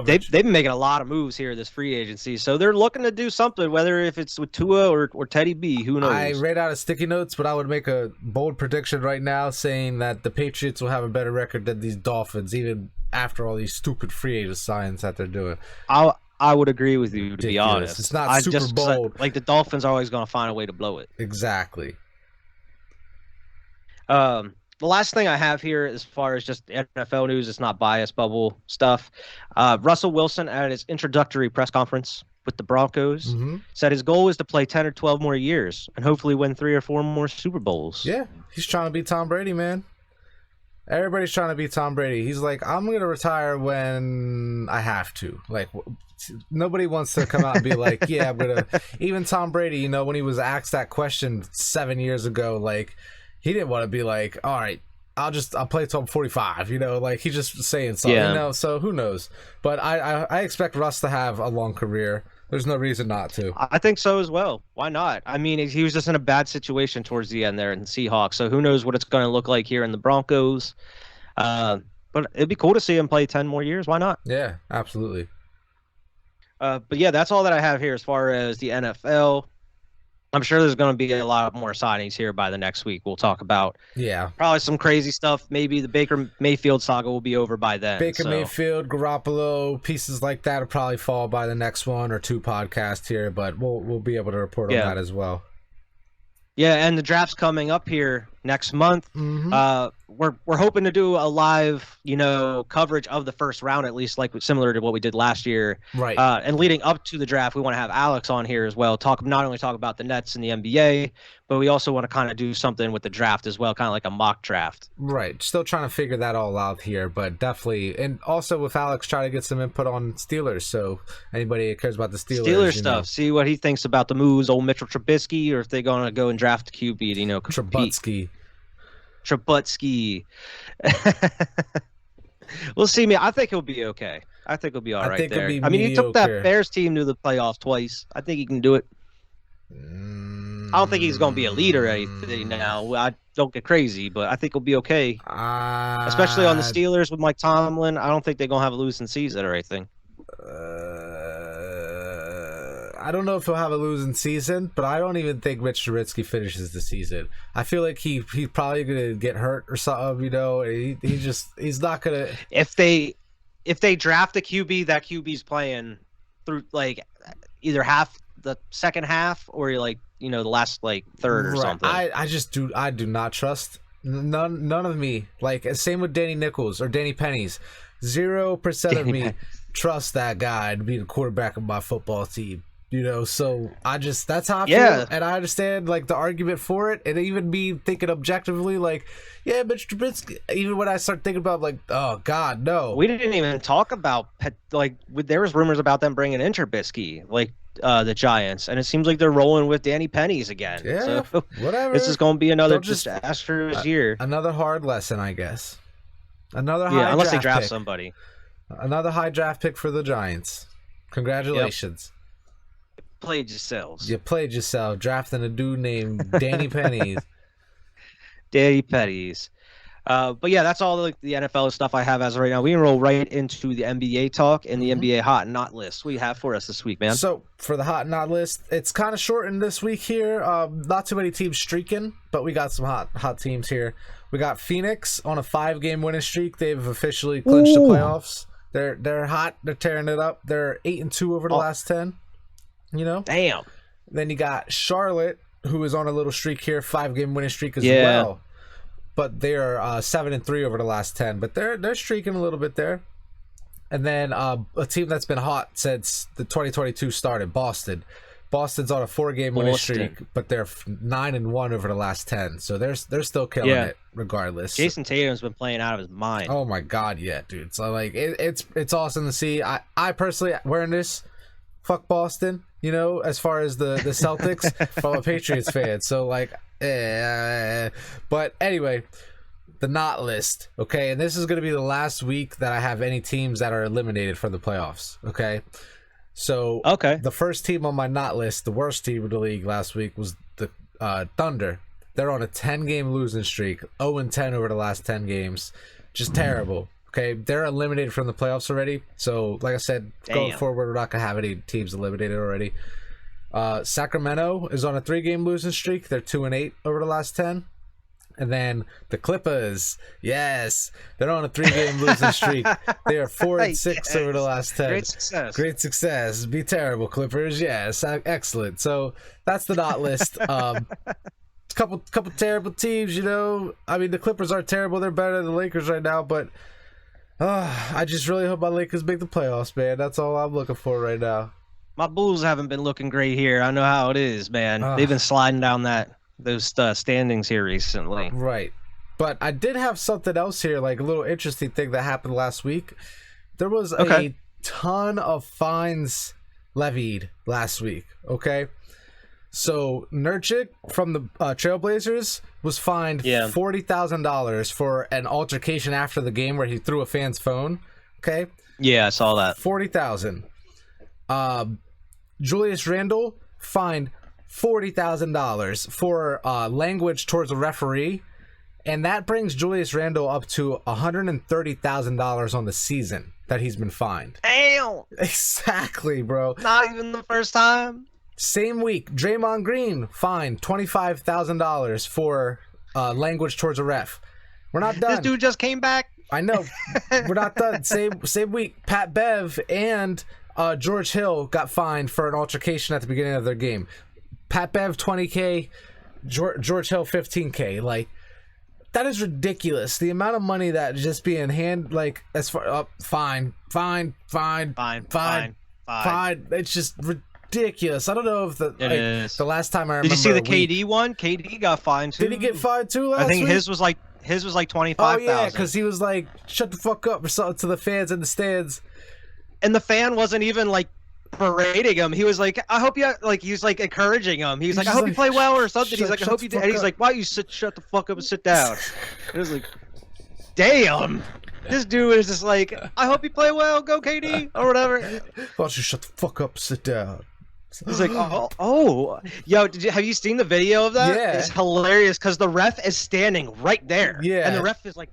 [SPEAKER 1] They've been making a lot of moves here this free agency, so they're looking to do something, whether if it's with Tua or Teddy B, who knows.
[SPEAKER 2] I read out of sticky notes, but I would make a bold prediction right now saying that the Patriots will have a better record than these Dolphins, even after all these stupid free agent signs that they're doing.
[SPEAKER 1] I would agree with you, to be honest.
[SPEAKER 2] It's not super bold.
[SPEAKER 1] Like the Dolphins are always going to find a way to blow it.
[SPEAKER 2] Exactly.
[SPEAKER 1] The last thing I have here, as far as just NFL news, it's not bias bubble stuff. Russell Wilson, at his introductory press conference with the Broncos, said his goal is to play 10 or 12 more years and hopefully win 3 or 4 more Super Bowls.
[SPEAKER 2] Yeah, he's trying to beat Tom Brady, man. Everybody's trying to beat Tom Brady. He's like, I'm going to retire when I have to. Like, nobody wants to come out and be like, yeah, I'm going to. Even Tom Brady, when he was asked that question 7 years ago, like, he didn't want to be like, all right, I'll play till I'm 45, like he's just saying something, so who knows? But I expect Russ to have a long career. There's no reason not to.
[SPEAKER 1] I think so as well. Why not? I mean, he was just in a bad situation towards the end there in the Seahawks, so who knows what it's going to look like here in the Broncos. But it'd be cool to see him play 10 more years. Why not?
[SPEAKER 2] Yeah, absolutely.
[SPEAKER 1] But yeah, that's all that I have here as far as the NFL. I'm sure there's going to be a lot more signings here by the next week. We'll talk about probably some crazy stuff. Maybe the Baker Mayfield saga will be over by then.
[SPEAKER 2] Mayfield, Garoppolo, pieces like that will probably fall by the next one or two podcasts here, but we'll be able to report on that as well.
[SPEAKER 1] Yeah, and the draft's coming up here next month.
[SPEAKER 2] Mm-hmm.
[SPEAKER 1] We're hoping to do a live, coverage of the first round, at least like similar to what we did last year.
[SPEAKER 2] Right.
[SPEAKER 1] And leading up to the draft, we want to have Alex on here as well. Not only talk about the Nets and the NBA, but we also want to kind of do something with the draft as well, kind of like a mock draft.
[SPEAKER 2] Right. Still trying to figure that all out here, but definitely. And also with Alex, try to get some input on Steelers. So anybody that cares about the Steelers
[SPEAKER 1] stuff, see what he thinks about the moves, old Mitchell Trubisky, or if they're going to go and draft the QB, Trubisky. We'll see. I think he'll be okay. I think he'll be all right there. He took that Bears team to the playoffs twice. I think he can do it. I don't think he's going to be a leader or anything now. I don't get crazy, but I think he'll be okay. Especially on the Steelers with Mike Tomlin. I don't think they're going to have a losing season or anything.
[SPEAKER 2] I don't know if he'll have a losing season, but I don't even think Mitch Trubisky finishes the season. I feel like he's probably gonna get hurt or something. He's not gonna.
[SPEAKER 1] If they draft a QB, that QB's playing through like either half the second half or the last third or something.
[SPEAKER 2] I do not trust none of me. Same with Danny Nichols or Danny Pennies. 0% of me trust that guy to be the quarterback of my football team. So that's how I feel, and I understand the argument for it, and even me thinking objectively, Mitch Trubisky. Even when I start thinking about oh God, no.
[SPEAKER 1] We didn't even talk about there was rumors about them bringing in Trubisky, the Giants, and it seems like they're rolling with Danny Pennies again.
[SPEAKER 2] Yeah, so, whatever.
[SPEAKER 1] This is going to be another disastrous year.
[SPEAKER 2] Another hard lesson, I guess.
[SPEAKER 1] Unless they draft somebody.
[SPEAKER 2] Another high draft pick for the Giants. Congratulations.
[SPEAKER 1] Yep. Played yourselves.
[SPEAKER 2] You played yourself drafting a dude named Danny Pennies.
[SPEAKER 1] Danny Pennies. But yeah, that's all the NFL stuff I have as of right now. We can roll right into the NBA talk and the NBA hot and not list. What do you have for us this week, man?
[SPEAKER 2] So for the hot and not list, it's kind of shortened this week here. Not too many teams streaking, but we got some hot teams here. We got Phoenix on a 5-game winning streak. They've officially clinched the playoffs. They're hot. They're tearing it up. They're 8-2 over the last 10.
[SPEAKER 1] Damn.
[SPEAKER 2] Then you got Charlotte, who is on a little streak here, 5-game winning streak as well. But they're 7-3 over the last 10. But they're streaking a little bit there. And then a team that's been hot since the 2022 started, Boston. Boston's on a 4-game winning streak, but they're 9-1 over the last 10. So they're still killing it regardless.
[SPEAKER 1] Jason Tatum's been playing out of his mind.
[SPEAKER 2] Oh my God, yeah, dude. So it's awesome to see. I personally wearing this. Fuck Boston, as far as the Celtics from a Patriots fan. So but anyway, the not list, okay? And this is going to be the last week that I have any teams that are eliminated from the playoffs, okay? So the first team on my not list, the worst team in the league last week was the Thunder. They're on a 10-game losing streak, 0-10 over the last 10 games. Just terrible. Okay, they're eliminated from the playoffs already. So, like I said, going forward, we're not going to have any teams eliminated already. Sacramento is on a 3-game losing streak. They're 2-8 over the last 10. And then the Clippers, yes, they're on a 3-game losing streak. They are 4-6 over the last 10. Great success. Be terrible, Clippers. Yes, excellent. So that's the not list. Couple terrible teams, the Clippers aren't terrible. They're better than the Lakers right now, but I just really hope my Lakers make the playoffs, man. That's all I'm looking for right now.
[SPEAKER 1] My Bulls haven't been looking great here. I know how it is, man. They've been sliding down those standings here recently.
[SPEAKER 2] Right. But I did have something else here, a little interesting thing that happened last week. There was a ton of fines levied last week, okay? So Nurkic from the Trailblazers was fined $40,000 for an altercation after the game where he threw a fan's phone. Okay.
[SPEAKER 1] Yeah, I saw that.
[SPEAKER 2] $40,000. Julius Randle fined $40,000 for language towards a referee And that brings Julius Randle up to $130,000 on the season that he's been fined.
[SPEAKER 1] Damn!
[SPEAKER 2] Exactly, bro.
[SPEAKER 1] Not even the first time.
[SPEAKER 2] Same week, Draymond Green fined $25,000 for language towards a ref. We're not done.
[SPEAKER 1] This dude just came back.
[SPEAKER 2] I know. We're not done. Same week, Pat Bev and George Hill got fined for an altercation at the beginning of their game. Pat Bev $20K, George Hill $15K. Like, that is ridiculous. The amount of money that is just being as far fine. It's just ridiculous. I don't know if the last time I remember.
[SPEAKER 1] Did you see the KD one? KD got fined too.
[SPEAKER 2] Did he get fined too last week?
[SPEAKER 1] I think his was like 25,000.
[SPEAKER 2] Oh yeah, because he was like, "Shut the fuck up" or something to the fans in the stands.
[SPEAKER 1] And the fan wasn't even like berating him. He was like, I hope you he was like encouraging him. He was like, I hope you play well or something. He's like, I hope you did. And he's like, why don't you shut the fuck up and sit down? It was like, damn. This dude is just like, I hope you play well, go KD or whatever. Why
[SPEAKER 2] don't you shut the fuck up and sit down?
[SPEAKER 1] He's like, oh, yo, have you seen the video of that?
[SPEAKER 2] Yeah.
[SPEAKER 1] It's hilarious because the ref is standing right there.
[SPEAKER 2] Yeah.
[SPEAKER 1] And the ref is like,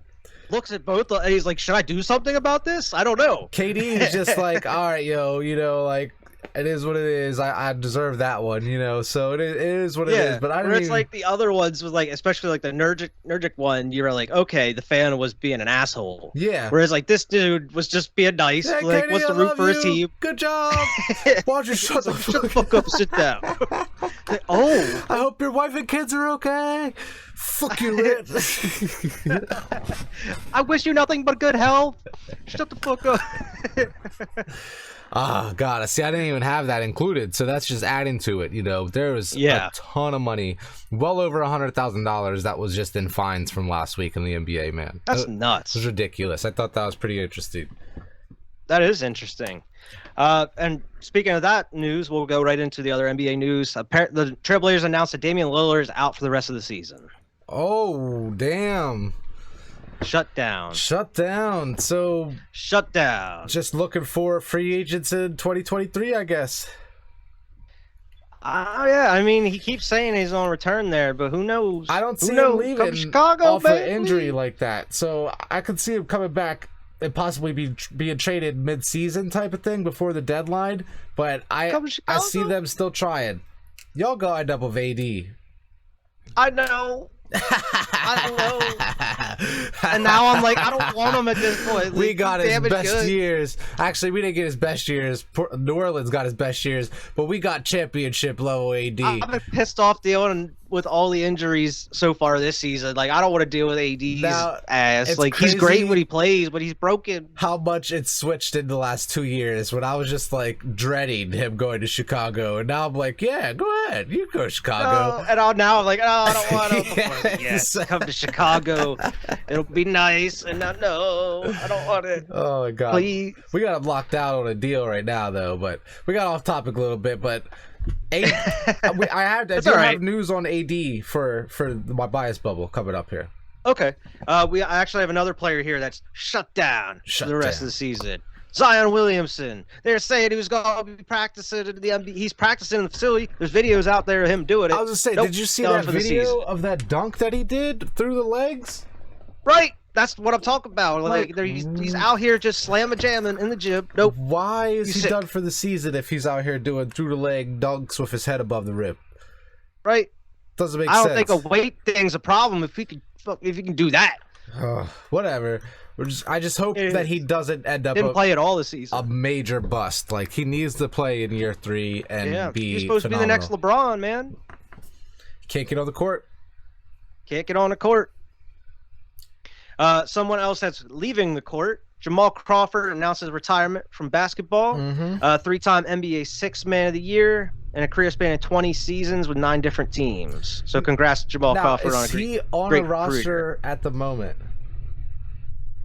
[SPEAKER 1] looks at both and he's like, should I do something about this? I don't know.
[SPEAKER 2] KD is just like, all right, yo, like, it is what it is. I deserve that one, so it is what it is. But I didn't
[SPEAKER 1] it's like the other ones was like, especially like the Nergic one, you were like, okay, the fan was being an asshole.
[SPEAKER 2] Yeah.
[SPEAKER 1] Whereas like this dude was just being nice.
[SPEAKER 2] Yeah,
[SPEAKER 1] like,
[SPEAKER 2] KD,
[SPEAKER 1] wants to root for his team.
[SPEAKER 2] Good job. Why don't you shut the
[SPEAKER 1] fuck up, sit down. Like, oh.
[SPEAKER 2] I hope your wife and kids are okay. Fuck you, Rit.
[SPEAKER 1] I wish you nothing but good health. Shut the fuck up.
[SPEAKER 2] God. See, I didn't even have that included, so that's just adding to it. There was a ton of money, well over $100,000 that was just in fines from last week in the NBA, man.
[SPEAKER 1] That's nuts.
[SPEAKER 2] It was ridiculous. I thought that was pretty interesting.
[SPEAKER 1] That is interesting. And speaking of that news, we'll go right into the other NBA news. Apparently, the Trailblazers announced that Damian Lillard is out for the rest of the season.
[SPEAKER 2] Oh, damn.
[SPEAKER 1] Shut down.
[SPEAKER 2] So,
[SPEAKER 1] shut down.
[SPEAKER 2] Just looking for free agents in 2023, I guess.
[SPEAKER 1] Yeah. I mean, he keeps saying he's on return there, but who knows?
[SPEAKER 2] I don't see him leaving
[SPEAKER 1] from Chicago,
[SPEAKER 2] off an injury like that. So I could see him coming back and possibly being traded mid-season type of thing before the deadline. But I see them still trying. Y'all go end up with AD.
[SPEAKER 1] I know. I don't know. And now I'm like, I don't want him at this point. Like,
[SPEAKER 2] we got his best years. Actually, we didn't get his best years. New Orleans got his best years, but we got championship level AD.
[SPEAKER 1] I've been pissed off dealing with all the injuries so far this season. Like, I don't want to deal with AD's ass. Like, he's great when he plays, but he's broken.
[SPEAKER 2] How much it switched in the last 2 years when I was just like dreading him going to Chicago, and now I'm like, yeah, go ahead, you go to Chicago.
[SPEAKER 1] No, and now I'm like, oh, I don't want to. Yes, come to Chicago. It'll be nice, and no, I don't want it.
[SPEAKER 2] Oh my god, please. We got him locked out on a deal right now, though. But we got off topic a little bit, but. I have news on AD for my bias bubble coming up here.
[SPEAKER 1] Okay. I actually have another player here that's shut down for the rest of the season. Zion Williamson. They're saying he was going to be practicing in the NBA. He's practicing in the facility. There's videos out there of him doing it.
[SPEAKER 2] I was going to say, did you see that video of that dunk that he did through the legs?
[SPEAKER 1] Right. That's what I'm talking about. Like he's out here just slam-a-jamming in the gym. Nope.
[SPEAKER 2] Why is he done for the season if he's out here doing through-the-leg dunks with his head above the rim?
[SPEAKER 1] Right.
[SPEAKER 2] Doesn't make sense.
[SPEAKER 1] I don't think a weight thing's a problem if he can do that.
[SPEAKER 2] Whatever. I just hope that he doesn't end up
[SPEAKER 1] play at all this season.
[SPEAKER 2] A major bust. Like, he needs to play in year 3 and be
[SPEAKER 1] he's supposed
[SPEAKER 2] phenomenal.
[SPEAKER 1] to be the next LeBron, man.
[SPEAKER 2] Can't get on the court.
[SPEAKER 1] Can't get on the court. Someone else that's leaving the court, Jamal Crawford, announces retirement from basketball. 3-time NBA Sixth Man of the Year and a career span of 20 seasons with 9 different teams. So congrats to Jamal Crawford on a great
[SPEAKER 2] Is he on a roster career at the moment?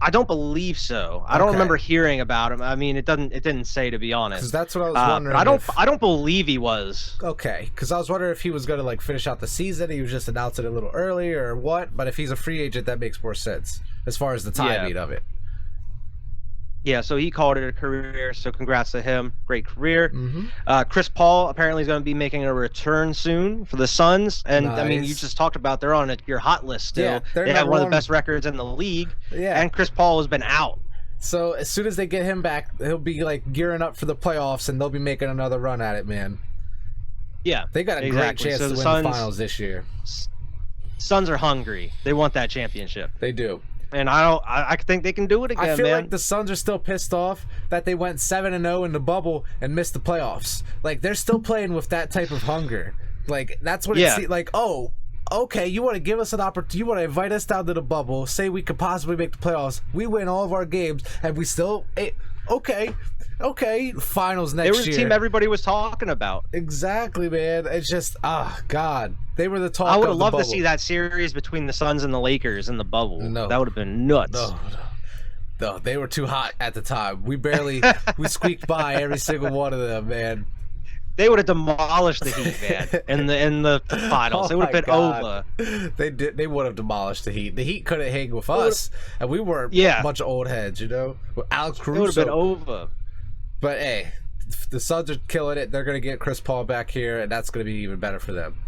[SPEAKER 1] I don't believe so. I don't remember hearing about him. I mean, it didn't say, to be honest.
[SPEAKER 2] Because that's what I was wondering.
[SPEAKER 1] I don't believe he was.
[SPEAKER 2] Okay, because I was wondering if he was going to finish out the season. He was just announced it a little early or what. But if he's a free agent, that makes more sense as far as the timing of it.
[SPEAKER 1] Yeah, so he called it a career, so congrats to him. Great career.
[SPEAKER 2] Mm-hmm.
[SPEAKER 1] Chris Paul apparently is going to be making a return soon for the Suns. And,
[SPEAKER 2] nice.
[SPEAKER 1] I mean, you just talked about they're on your hot list still.
[SPEAKER 2] Yeah,
[SPEAKER 1] they have one of the best records in the league.
[SPEAKER 2] Yeah.
[SPEAKER 1] And Chris Paul has been out.
[SPEAKER 2] So as soon as they get him back, he'll be like gearing up for the playoffs, and they'll be making another run at it, man.
[SPEAKER 1] Yeah,
[SPEAKER 2] they got a great chance to win the finals this year.
[SPEAKER 1] Suns are hungry. They want that championship.
[SPEAKER 2] They do.
[SPEAKER 1] And I think they can do it again, man.
[SPEAKER 2] I feel like the Suns are still pissed off that they went 7-0 in the bubble and missed the playoffs. Like, they're still playing with that type of hunger. Like, that's what it's like. Oh, okay, you want to give us an opportunity? You want to invite us down to the bubble? Say we could possibly make the playoffs. We win all of our games, and we still okay. Finals next year.
[SPEAKER 1] They were the team everybody was talking about.
[SPEAKER 2] Exactly, man. It's just God. They were the talk.
[SPEAKER 1] I would have loved to see that series between the Suns and the Lakers in the bubble. No. That would have been nuts.
[SPEAKER 2] No, they were too hot at the time. We squeaked by every single one of them, man.
[SPEAKER 1] They would have demolished the Heat, man, in the finals. It would have been over.
[SPEAKER 2] They would have demolished the Heat. The Heat couldn't hang with us, and we were a bunch of old heads, with Alex Caruso.
[SPEAKER 1] It would have been over.
[SPEAKER 2] But hey, the Suns are killing it. They're going to get Chris Paul back here, and that's going to be even better for them.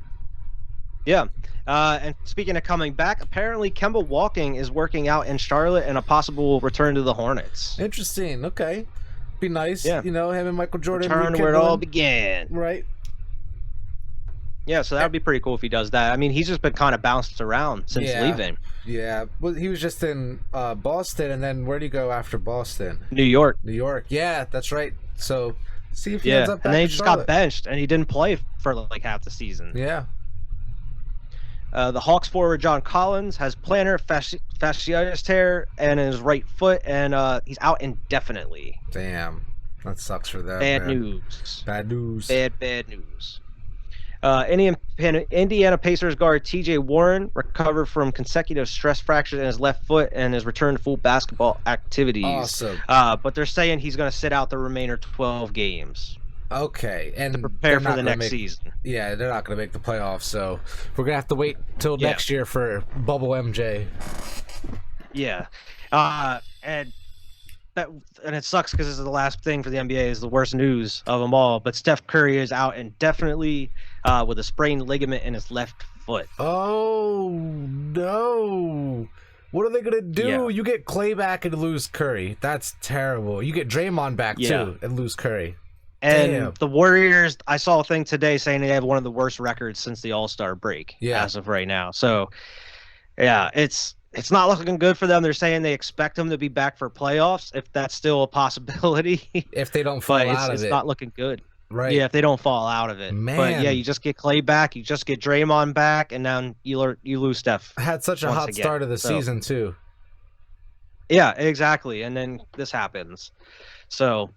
[SPEAKER 1] Yeah. And speaking of coming back, apparently Kemba Walking is working out in Charlotte and a possible return to the Hornets.
[SPEAKER 2] Interesting. Okay. Be nice.
[SPEAKER 1] Yeah.
[SPEAKER 2] Him and Michael Jordan.
[SPEAKER 1] Return where it all began.
[SPEAKER 2] Right.
[SPEAKER 1] Yeah, so that would be pretty cool if he does that. I mean, he's just been kind of bounced around since leaving.
[SPEAKER 2] Yeah. Well, he was just in Boston, and then where did he go after Boston?
[SPEAKER 1] New York.
[SPEAKER 2] Yeah, that's right. So, see if he ends up back
[SPEAKER 1] and then he
[SPEAKER 2] in
[SPEAKER 1] just
[SPEAKER 2] Charlotte.
[SPEAKER 1] got benched, and he didn't play for like half the season.
[SPEAKER 2] Yeah.
[SPEAKER 1] The Hawks forward John Collins has plantar fasciitis tear in his right foot, and he's out indefinitely.
[SPEAKER 2] Damn, that sucks for them.
[SPEAKER 1] Bad news. Bad news. Indiana Pacers guard T.J. Warren recovered from consecutive stress fractures in his left foot and has returned to full basketball activities.
[SPEAKER 2] Awesome.
[SPEAKER 1] But they're saying he's going to sit out the remainder 12 games.
[SPEAKER 2] Okay, and
[SPEAKER 1] to prepare for the next season.
[SPEAKER 2] Yeah, they're not going to make the playoffs, so we're going to have to wait till next year for Bubble MJ.
[SPEAKER 1] Yeah, and it sucks because this is the last thing for the NBA. Is the worst news of them all. But Steph Curry is out indefinitely with a sprained ligament in his left foot.
[SPEAKER 2] Oh no! What are they gonna do?
[SPEAKER 1] Yeah.
[SPEAKER 2] You get Clay back and lose Curry. That's terrible. You get Draymond back too and lose Curry.
[SPEAKER 1] And the Warriors, I saw a thing today saying they have one of the worst records since the All-Star break as of right now. So, yeah, it's not looking good for them. They're saying they expect them to be back for playoffs, if that's still a possibility.
[SPEAKER 2] If they don't fall out of it.
[SPEAKER 1] It's not looking good.
[SPEAKER 2] Right.
[SPEAKER 1] Yeah, if they don't fall out of it.
[SPEAKER 2] Man.
[SPEAKER 1] But, yeah, you just get Clay back, you just get Draymond back, and then you lose Steph.
[SPEAKER 2] Had such a hot start of the season, too.
[SPEAKER 1] Yeah, exactly. And then this happens. So...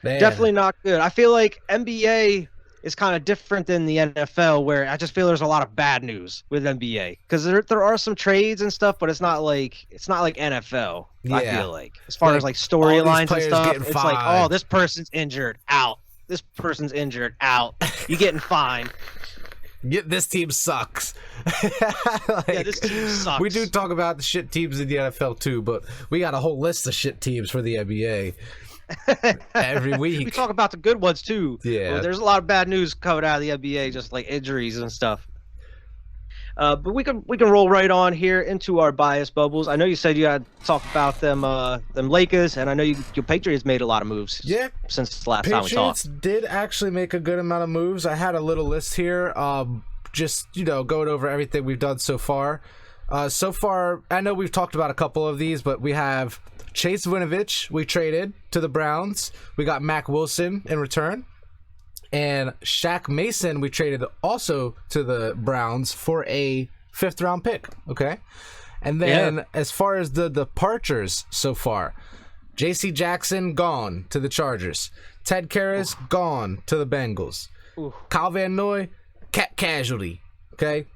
[SPEAKER 2] Man.
[SPEAKER 1] Definitely not good. I feel like NBA is kind of different than the NFL, where I just feel there's a lot of bad news with NBA because there are some trades and stuff, but it's not like NFL. Yeah. I feel like as far as like storylines and stuff, it's like, oh, this person's injured, out. This person's injured, out. You getting fined.
[SPEAKER 2] This team sucks.
[SPEAKER 1] This team sucks.
[SPEAKER 2] We do talk about the shit teams in the NFL too, but we got a whole list of shit teams for the NBA. Every week
[SPEAKER 1] we talk about the good ones too.
[SPEAKER 2] Yeah,
[SPEAKER 1] well, there's a lot of bad news coming out of the NBA, just like injuries and stuff. But we can roll right on here into our bias bubbles. I know you said you had to talk about them Lakers, and I know your Patriots made a lot of moves.
[SPEAKER 2] Yeah,
[SPEAKER 1] since the last time we talked.
[SPEAKER 2] Patriots did actually make a good amount of moves. I had a little list here, just going over everything we've done so far. So far, I know we've talked about a couple of these, but we have Chase Winovich, we traded to the Browns. We got Mac Wilson in return. And Shaq Mason, we traded also to the Browns for a 5th-round pick. Okay? And then as far as the departures so far, J.C. Jackson, gone to the Chargers. Ted Karras, gone to the Bengals. Kyle Van Noy, cap casualty. Okay?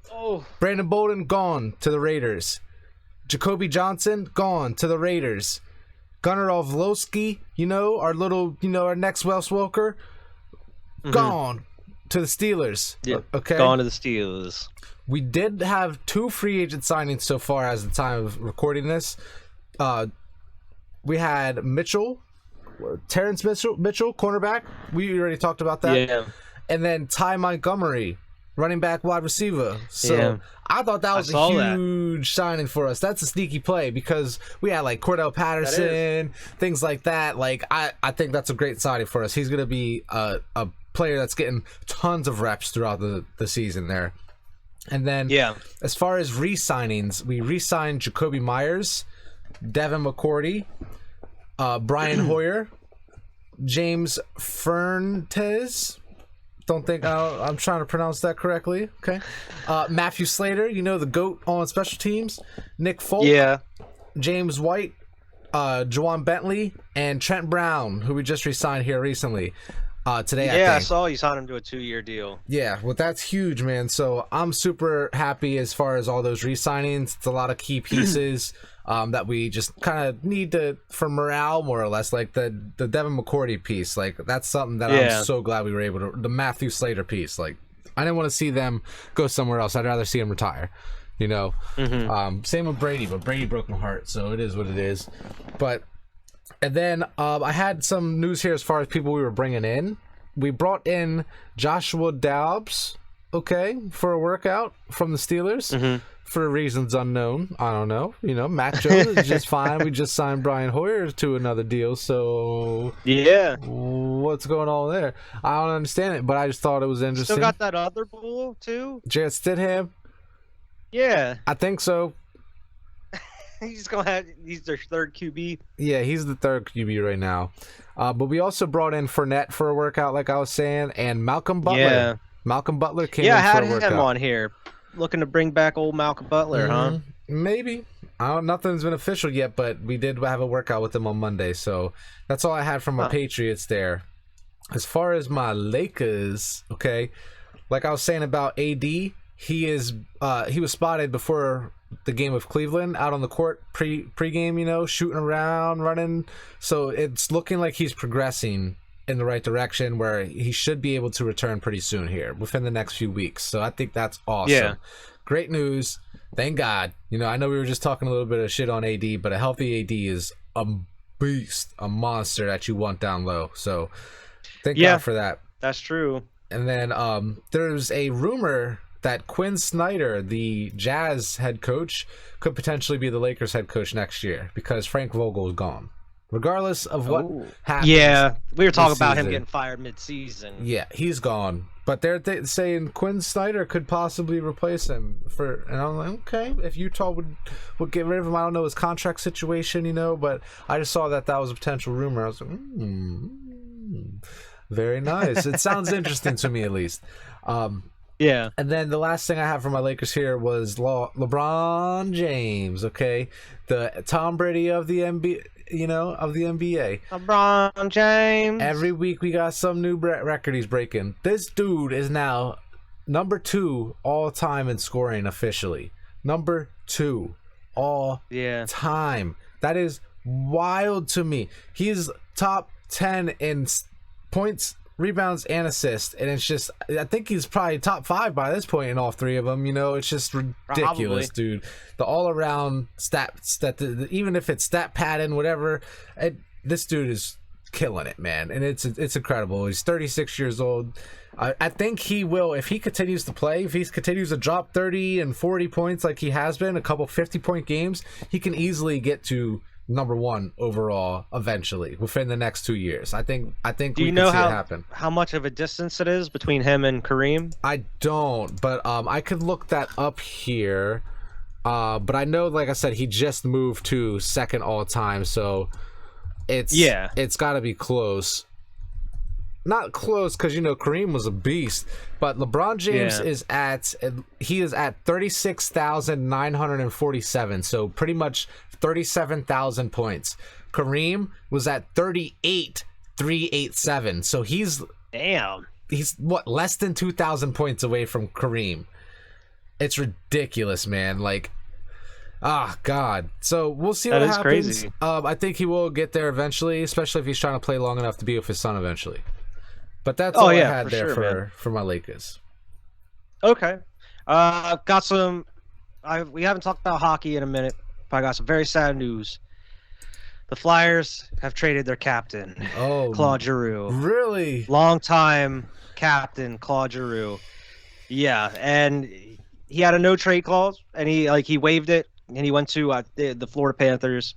[SPEAKER 2] Brandon Bolden, gone to the Raiders. Jacoby Johnson, gone to the Raiders. Gunnar Ovlowski, our next Wes Welker, gone to the Steelers.
[SPEAKER 1] Yeah,
[SPEAKER 2] okay,
[SPEAKER 1] gone to the Steelers.
[SPEAKER 2] We did have 2 free agent signings so far as the time of recording this. we had Terrence Mitchell, cornerback. We already talked about that.
[SPEAKER 1] Yeah.
[SPEAKER 2] And then Ty Montgomery, running back, wide receiver. So I thought that was a huge signing for us. That's a sneaky play because we had like Cordell Patterson, things like that. Like I think that's a great signing for us. He's going to be a player that's getting tons of reps throughout the season there. And then as far as re-signings, we re-signed Jacoby Myers, Devin McCourty, Brian Hoyer, James Fernandez. Don't think I'm trying to pronounce that correctly. Okay. Matthew Slater, the GOAT on special teams. Nick Folk.
[SPEAKER 1] Yeah.
[SPEAKER 2] James White, Juwan Bentley, and Trent Brown, who we just re-signed here recently. Today,
[SPEAKER 1] yeah, I saw you signed him to a 2-year deal.
[SPEAKER 2] Yeah, well, that's huge, man. So I'm super happy as far as all those re-signings. It's a lot of key pieces that we just kind of need for morale, more or less. Like the Devin McCourty piece, like that's something that I'm so glad we were able to. The Matthew Slater piece, like I didn't want to see them go somewhere else. I'd rather see him retire. Same with Brady, but Brady broke my heart, so it is what it is. And then I had some news here as far as people we were bringing in. We brought in Joshua Dobbs, for a workout from the Steelers for reasons unknown. I don't know. Matt Jones is just fine. We just signed Brian Hoyer to another deal, so what's going on there? I don't understand it, but I just thought it was interesting.
[SPEAKER 1] Still got that other bull too?
[SPEAKER 2] Jarrett Stidham?
[SPEAKER 1] Yeah.
[SPEAKER 2] I think so.
[SPEAKER 1] He's their third QB.
[SPEAKER 2] Yeah, he's the third QB right now. But we also brought in Fournette for a workout, like I was saying, and Malcolm Butler. Yeah. Malcolm Butler came in for a workout. Yeah, I had him
[SPEAKER 1] on here. Looking to bring back old Malcolm Butler, huh?
[SPEAKER 2] Maybe. Nothing's been official yet, but we did have a workout with him on Monday. So that's all I had from my Patriots there. As far as my Lakers, like I was saying about AD, he was spotted before the game of Cleveland out on the court pre-game, shooting around, running. So it's looking like he's progressing in the right direction where he should be able to return pretty soon here within the next few weeks. So I think that's awesome. Yeah. Great news. Thank God. I know we were just talking a little bit of shit on AD, but a healthy AD is a beast, a monster that you want down low. So thank God for that.
[SPEAKER 1] That's true.
[SPEAKER 2] And then there's a rumor that Quinn Snyder, the Jazz head coach, could potentially be the Lakers head coach next year because Frank Vogel is gone. Regardless of what happens.
[SPEAKER 1] Yeah, we were talking about him getting fired mid-season.
[SPEAKER 2] Yeah, he's gone. But they're saying Quinn Snyder could possibly replace him. And I'm like, okay, if Utah would get rid of him. I don't know his contract situation, but I just saw that was a potential rumor. I was like, very nice. It sounds interesting to me, at least.
[SPEAKER 1] Yeah.
[SPEAKER 2] And then the last thing I have for my Lakers here was LeBron James, the Tom Brady of the NBA, of the NBA.
[SPEAKER 1] LeBron James.
[SPEAKER 2] Every week we got some new record he's breaking. This dude is now number 2 all time in scoring officially. Number 2 all time. That is wild to me. He's top 10 in points, rebounds, and assists, and it's just, I think he's probably top 5 by this point in all 3 of them. It's just ridiculous, dude. The all-around stats even if it's stat pattern, whatever, this dude is killing it, man, and it's incredible. He's 36 years old. I think he will, if he continues to play, if he continues to drop 30 and 40 points like he has been, a couple 50-point games, he can easily get to number 1 overall eventually within the next 2 years. I think
[SPEAKER 1] Do you know how much of a distance it is between him and Kareem?
[SPEAKER 2] I don't, but I could look that up here. But I know, like I said, he just moved to 2nd all time, so it's got to be close. Not close because Kareem was a beast, but LeBron James is at 36,947, so pretty much 37,000 points. Kareem was at 38,387, so he's less than 2,000 points away from Kareem. It's ridiculous, man. Like, God. So we'll see what happens. Crazy. I think he will get there eventually, especially if he's trying to play long enough to be with his son eventually. But that's all I had there for my Lakers.
[SPEAKER 1] Okay. Got some. We haven't talked about hockey in a minute, but I got some very sad news. The Flyers have traded their captain, Claude Giroux.
[SPEAKER 2] Really?
[SPEAKER 1] Long-time captain, Claude Giroux. Yeah, and he had a no-trade clause, and he waived it, and he went to the Florida Panthers.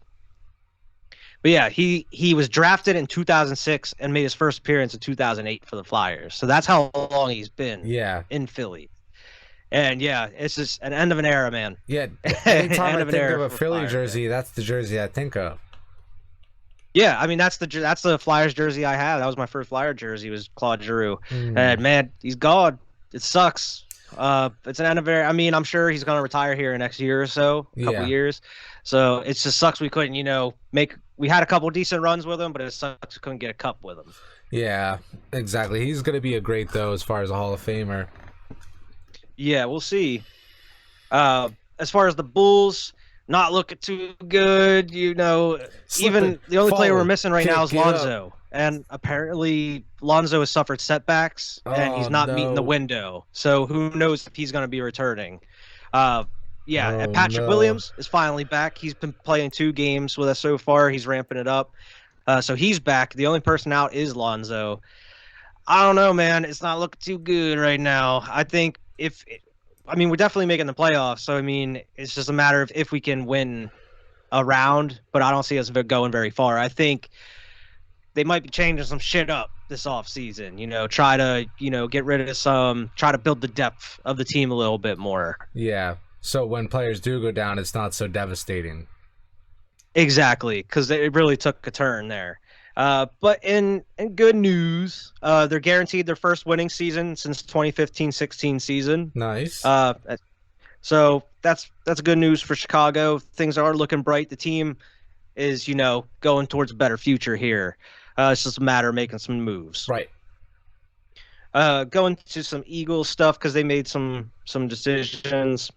[SPEAKER 1] But yeah, he was drafted in 2006 and made his first appearance in 2008 for the Flyers. So that's how long he's been in Philly. And yeah, it's just an end of an era, man.
[SPEAKER 2] Yeah, anytime I think of a Philly jersey, that's the jersey I think of.
[SPEAKER 1] Yeah, I mean that's the Flyers jersey I had. That was my first Flyer jersey. Was Claude Giroux, and man, he's gone. It sucks. It's an end of an era. I mean, I'm sure he's gonna retire here in the next year or so, a couple years. So it just sucks we couldn't, make. We had a couple decent runs with him, but it sucks we couldn't get a cup with him. Yeah,
[SPEAKER 2] exactly. He's gonna be a great though, as far as a Hall of Famer.
[SPEAKER 1] Yeah, we'll see. As far as the Bulls, not looking too good. Even the only player we're missing right now is Lonzo. And apparently Lonzo has suffered setbacks, and he's not meeting the window. So who knows if he's going to be returning. Patrick Williams is finally back. He's been playing 2 games with us so far. He's ramping it up. So he's back. The only person out is Lonzo. I don't know, man. It's not looking too good right now. I think we're definitely making the playoffs. So, it's just a matter of if we can win a round, but I don't see us going very far. I think they might be changing some shit up this offseason, try to, get rid of try to build the depth of the team a little bit more.
[SPEAKER 2] Yeah. So when players do go down, it's not so devastating.
[SPEAKER 1] Exactly. Because it really took a turn there. But in good news, they're guaranteed their first winning season since 2015-16 season.
[SPEAKER 2] Nice.
[SPEAKER 1] So that's good news for Chicago. Things are looking bright. The team is, going towards a better future here. It's just a matter of making some moves.
[SPEAKER 2] Right.
[SPEAKER 1] Going to some Eagles stuff because they made some decisions.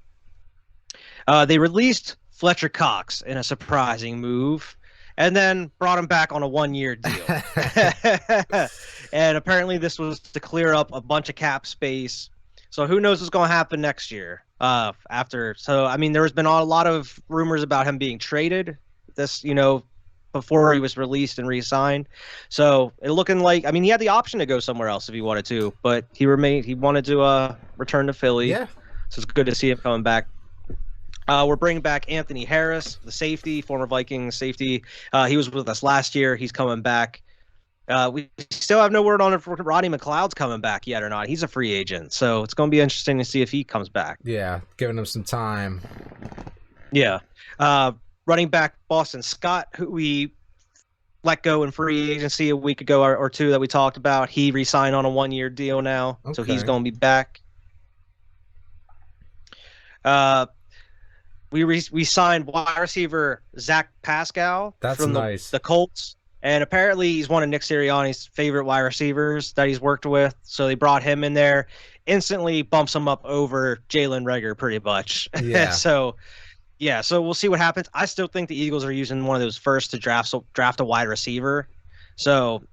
[SPEAKER 1] They released Fletcher Cox in a surprising move, and then brought him back on a 1-year deal. And apparently this was to clear up a bunch of cap space. So who knows what's going to happen next year after. So, there's been a lot of rumors about him being traded before he was released and re-signed. So it looking like, he had the option to go somewhere else if he wanted to, but he wanted to return to Philly.
[SPEAKER 2] Yeah.
[SPEAKER 1] So it's good to see him coming back. We're bringing back Anthony Harris, the safety, former Vikings safety. He was with us last year. He's coming back. We still have no word on if Rodney McLeod's coming back yet or not. He's a free agent, so it's going to be interesting to see if he comes back.
[SPEAKER 2] Yeah, giving him some time.
[SPEAKER 1] Yeah. Running back Boston Scott, who we let go in free agency a week ago or 2 that we talked about. He re-signed on a 1-year deal now, so he's going to be back. We signed wide receiver Zach Pascal from the Colts, and apparently he's one of Nick Sirianni's favorite wide receivers that he's worked with. So they brought him in there, instantly bumps him up over Jalen Reagor pretty much.
[SPEAKER 2] Yeah.
[SPEAKER 1] So we'll see what happens. I still think the Eagles are using one of those first to draft a wide receiver. So,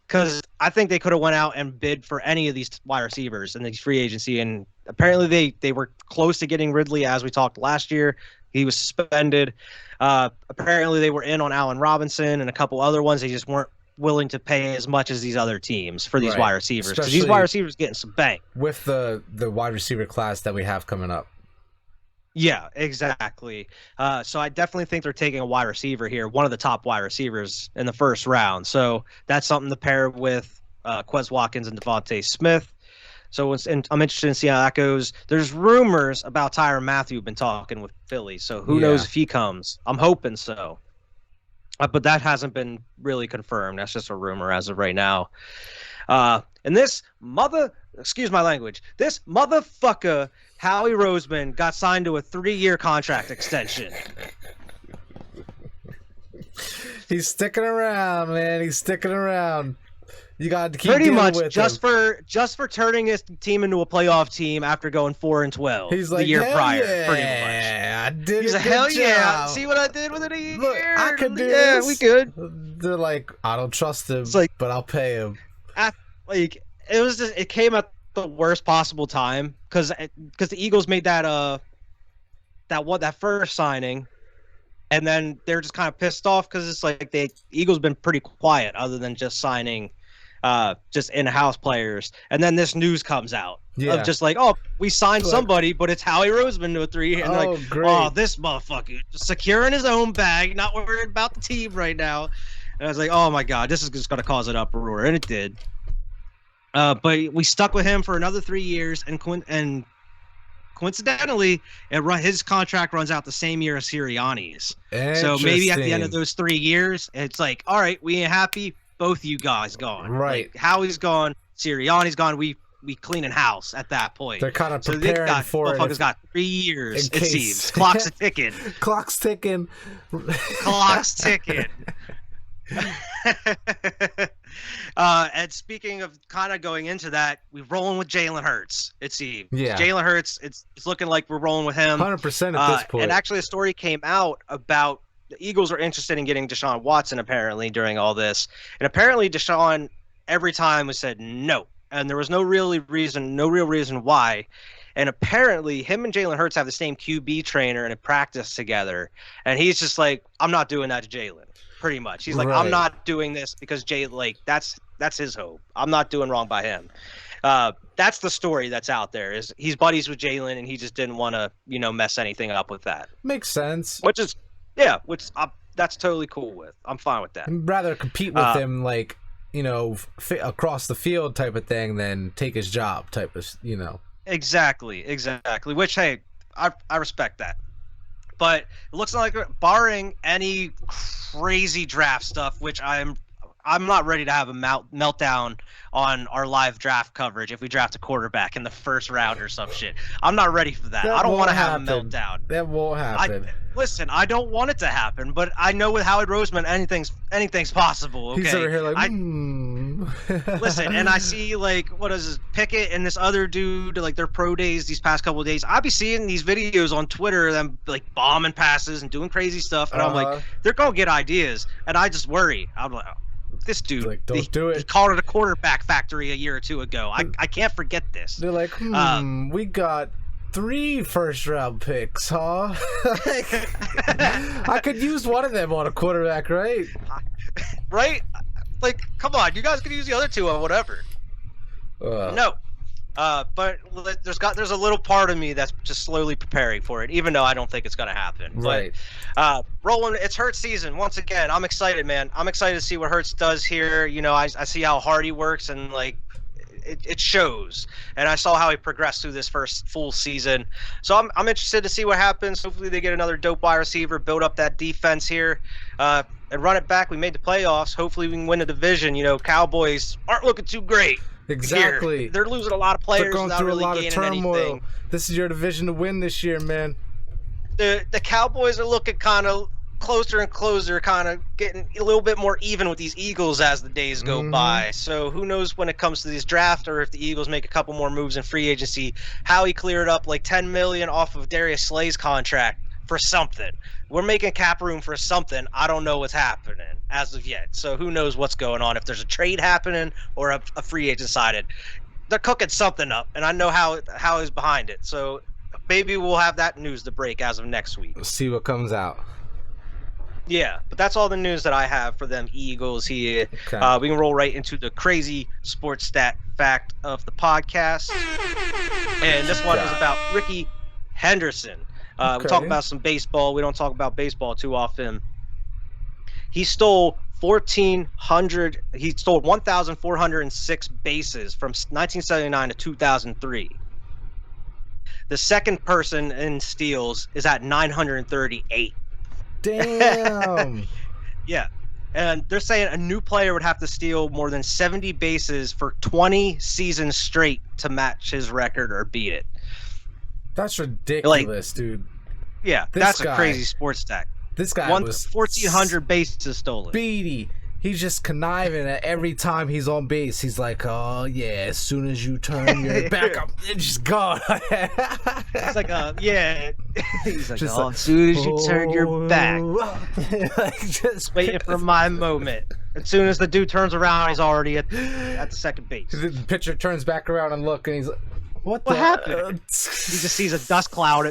[SPEAKER 1] because I think they could have went out and bid for any of these wide receivers in the free agency, and apparently they were close to getting Ridley, as we talked last year. He was suspended. Apparently they were in on Allen Robinson and a couple other ones. They just weren't willing to pay as much as these other teams for these wide receivers, because these wide receivers getting some bang
[SPEAKER 2] with the wide receiver class that we have coming up.
[SPEAKER 1] Yeah, exactly. So I definitely think they're taking a wide receiver here, one of the top wide receivers in the first round. So that's something to pair with Quez Watkins and Devontae Smith. So I'm interested in seeing how that goes. There's rumors about Tyrann Mathieu been talking with Philly, so who knows if he comes. I'm hoping so. But that hasn't been really confirmed. That's just a rumor as of right now. And this excuse my language, this motherfucker, Howie Roseman, got signed to a 3-year contract extension.
[SPEAKER 2] He's sticking around, man. He's sticking around. You got to keep
[SPEAKER 1] pretty much
[SPEAKER 2] with
[SPEAKER 1] just
[SPEAKER 2] him.
[SPEAKER 1] for turning his team into a playoff team after going 4-12.
[SPEAKER 2] He's like,
[SPEAKER 1] the year prior,
[SPEAKER 2] yeah,
[SPEAKER 1] pretty much.
[SPEAKER 2] I did.
[SPEAKER 1] He's
[SPEAKER 2] a
[SPEAKER 1] like, hell
[SPEAKER 2] job.
[SPEAKER 1] yeah! See what I did with it?
[SPEAKER 2] Look, I could do
[SPEAKER 1] this. We could.
[SPEAKER 2] They're like, I don't trust him, but I'll pay him.
[SPEAKER 1] It came at the worst possible time because the Eagles made that first signing, And then they're just kind of pissed off because it's like the Eagles been pretty quiet other than just signing just in-house players. And then this news comes out of just like, oh, we signed somebody, but it's Howie Roseman to a 3-year. And like,
[SPEAKER 2] great.
[SPEAKER 1] Oh, this motherfucker just securing his own bag, not worried about the team right now. And I was like, oh my God, this is just going to cause an uproar. And it did. But we stuck with him for another 3 years, and coincidentally, his contract runs out the same year as Sirianni's. So maybe at the end of those 3 years, it's like, all right, we ain't happy. Both of you guys gone.
[SPEAKER 2] Right.
[SPEAKER 1] Like, Howie's gone. Sirianni's gone. We cleaning house at that point.
[SPEAKER 2] They're kind of preparing for it.
[SPEAKER 1] Motherfucker's got 3 years, it seems. Clock's ticking.
[SPEAKER 2] Clock's ticking.
[SPEAKER 1] Clock's ticking. And speaking of kind of going into that, we're rolling with Jalen Hurts, it seems. Yeah. Jalen Hurts, it's looking like we're rolling with him.
[SPEAKER 2] 100% at this point.
[SPEAKER 1] And actually a story came out about the Eagles are interested in getting Deshaun Watson apparently during all this. And apparently Deshaun every time was said no. And there was no real reason why. And apparently him and Jalen Hurts have the same QB trainer and a practice together. And he's just like, I'm not doing that to Jalen. Pretty much. He's like, I'm not doing this because that's his hope. I'm not doing wrong by him. That's the story that's out there, is he's buddies with Jalen and he just didn't want to, mess anything up with that.
[SPEAKER 2] Makes sense.
[SPEAKER 1] That's totally cool with. I'm fine with that.
[SPEAKER 2] I'd rather compete with him across the field type of thing than take his job type of,
[SPEAKER 1] Exactly. Which, hey, I respect that. But it looks like, barring any crazy draft stuff, which I'm not ready to have a meltdown on our live draft coverage if we draft a quarterback in the first round or some shit. I'm not ready for that. I don't want to have a meltdown.
[SPEAKER 2] That won't happen.
[SPEAKER 1] Listen, I don't want it to happen, but I know with Howie Roseman, anything's possible. Okay?
[SPEAKER 2] He's over here like,
[SPEAKER 1] Listen, and I see what is this, Pickett and this other dude, their pro days these past couple of days. I'll be seeing these videos on Twitter, them bombing passes and doing crazy stuff, and I'm like, they're gonna get ideas, and I just worry. I'm like, this dude,
[SPEAKER 2] don't do it.
[SPEAKER 1] He called it a quarterback factory a year or two ago. I can't forget this.
[SPEAKER 2] They're like, we got 3 first-round picks, huh? I could use one of them on a quarterback, right?
[SPEAKER 1] Right? Come on, you guys can use the other 2 on whatever. No. But there's a little part of me that's just slowly preparing for it, even though I don't think it's going to happen.
[SPEAKER 2] Right.
[SPEAKER 1] But rolling, it's Hurts season once again. I'm excited, man. I'm excited to see what Hurts does here. I see how hard he works, and it shows. And I saw how he progressed through this first full season. So I'm interested to see what happens. Hopefully they get another dope wide receiver, build up that defense here, and run it back. We made the playoffs. Hopefully we can win the division. Cowboys aren't looking too great.
[SPEAKER 2] Exactly.
[SPEAKER 1] Here. They're losing a lot of players.
[SPEAKER 2] They're going
[SPEAKER 1] without
[SPEAKER 2] through
[SPEAKER 1] really
[SPEAKER 2] a lot of
[SPEAKER 1] gaining
[SPEAKER 2] turmoil.
[SPEAKER 1] anything.
[SPEAKER 2] This is your division to win this year, man.
[SPEAKER 1] The Cowboys are looking kind of closer and closer, kind of getting a little bit more even with these Eagles as the days go by. So who knows when it comes to this draft, or if the Eagles make a couple more moves in free agency. Howie cleared up $10 million off of Darius Slay's contract for something. We're making cap room for something. I don't know what's happening as of yet. So who knows what's going on, if there's a trade happening or a free agent sided. They're cooking something up, and I know how is behind it. So maybe we'll have that news to break as of next week.
[SPEAKER 2] We'll see what comes out.
[SPEAKER 1] Yeah, but that's all the news that I have for them Eagles here. Okay. We can roll right into the crazy sports stat fact of the podcast. And this one is about Ricky Henderson. We talk about some baseball. We don't talk about baseball too often. He stole 1,406 bases from 1979 to 2003. The second person in steals is at 938.
[SPEAKER 2] Damn.
[SPEAKER 1] Yeah. And they're saying a new player would have to steal more than 70 bases for 20 seasons straight to match his record or beat it.
[SPEAKER 2] That's ridiculous, dude.
[SPEAKER 1] Yeah, that's a crazy sports stat.
[SPEAKER 2] This guy was
[SPEAKER 1] 1,400 bases stolen.
[SPEAKER 2] Speedy. He's just conniving at every time he's on base. He's like, oh, yeah, as soon as you turn your back up, it's just gone.
[SPEAKER 1] It's like, yeah. He's like, just as soon as you turn your back. Just waiting for my moment. As soon as the dude turns around, he's already at the second base.
[SPEAKER 2] The pitcher turns back around and look, and he's like, what
[SPEAKER 1] happened? He just sees a dust cloud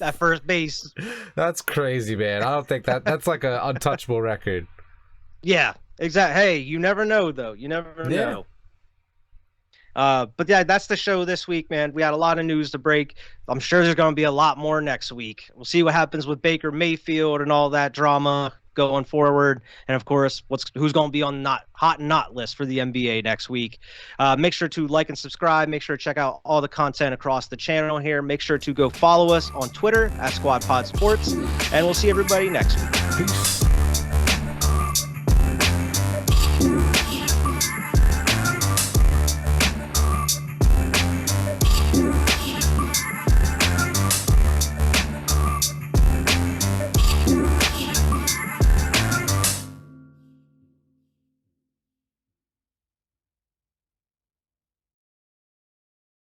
[SPEAKER 1] at first base.
[SPEAKER 2] That's crazy, man. I don't think that's like an untouchable record.
[SPEAKER 1] Yeah, exactly. Hey, you never know, though. You never know. But yeah, that's the show this week, man. We had a lot of news to break. I'm sure there's going to be a lot more next week. We'll see what happens with Baker Mayfield and all that drama going forward. And of course, who's going to be on hot and not list for the NBA next week. Make sure to like and subscribe. Make sure to check out all the content across the channel here. Make sure to go follow us on Twitter at SquadPodSports. And we'll see everybody next week.
[SPEAKER 2] Peace.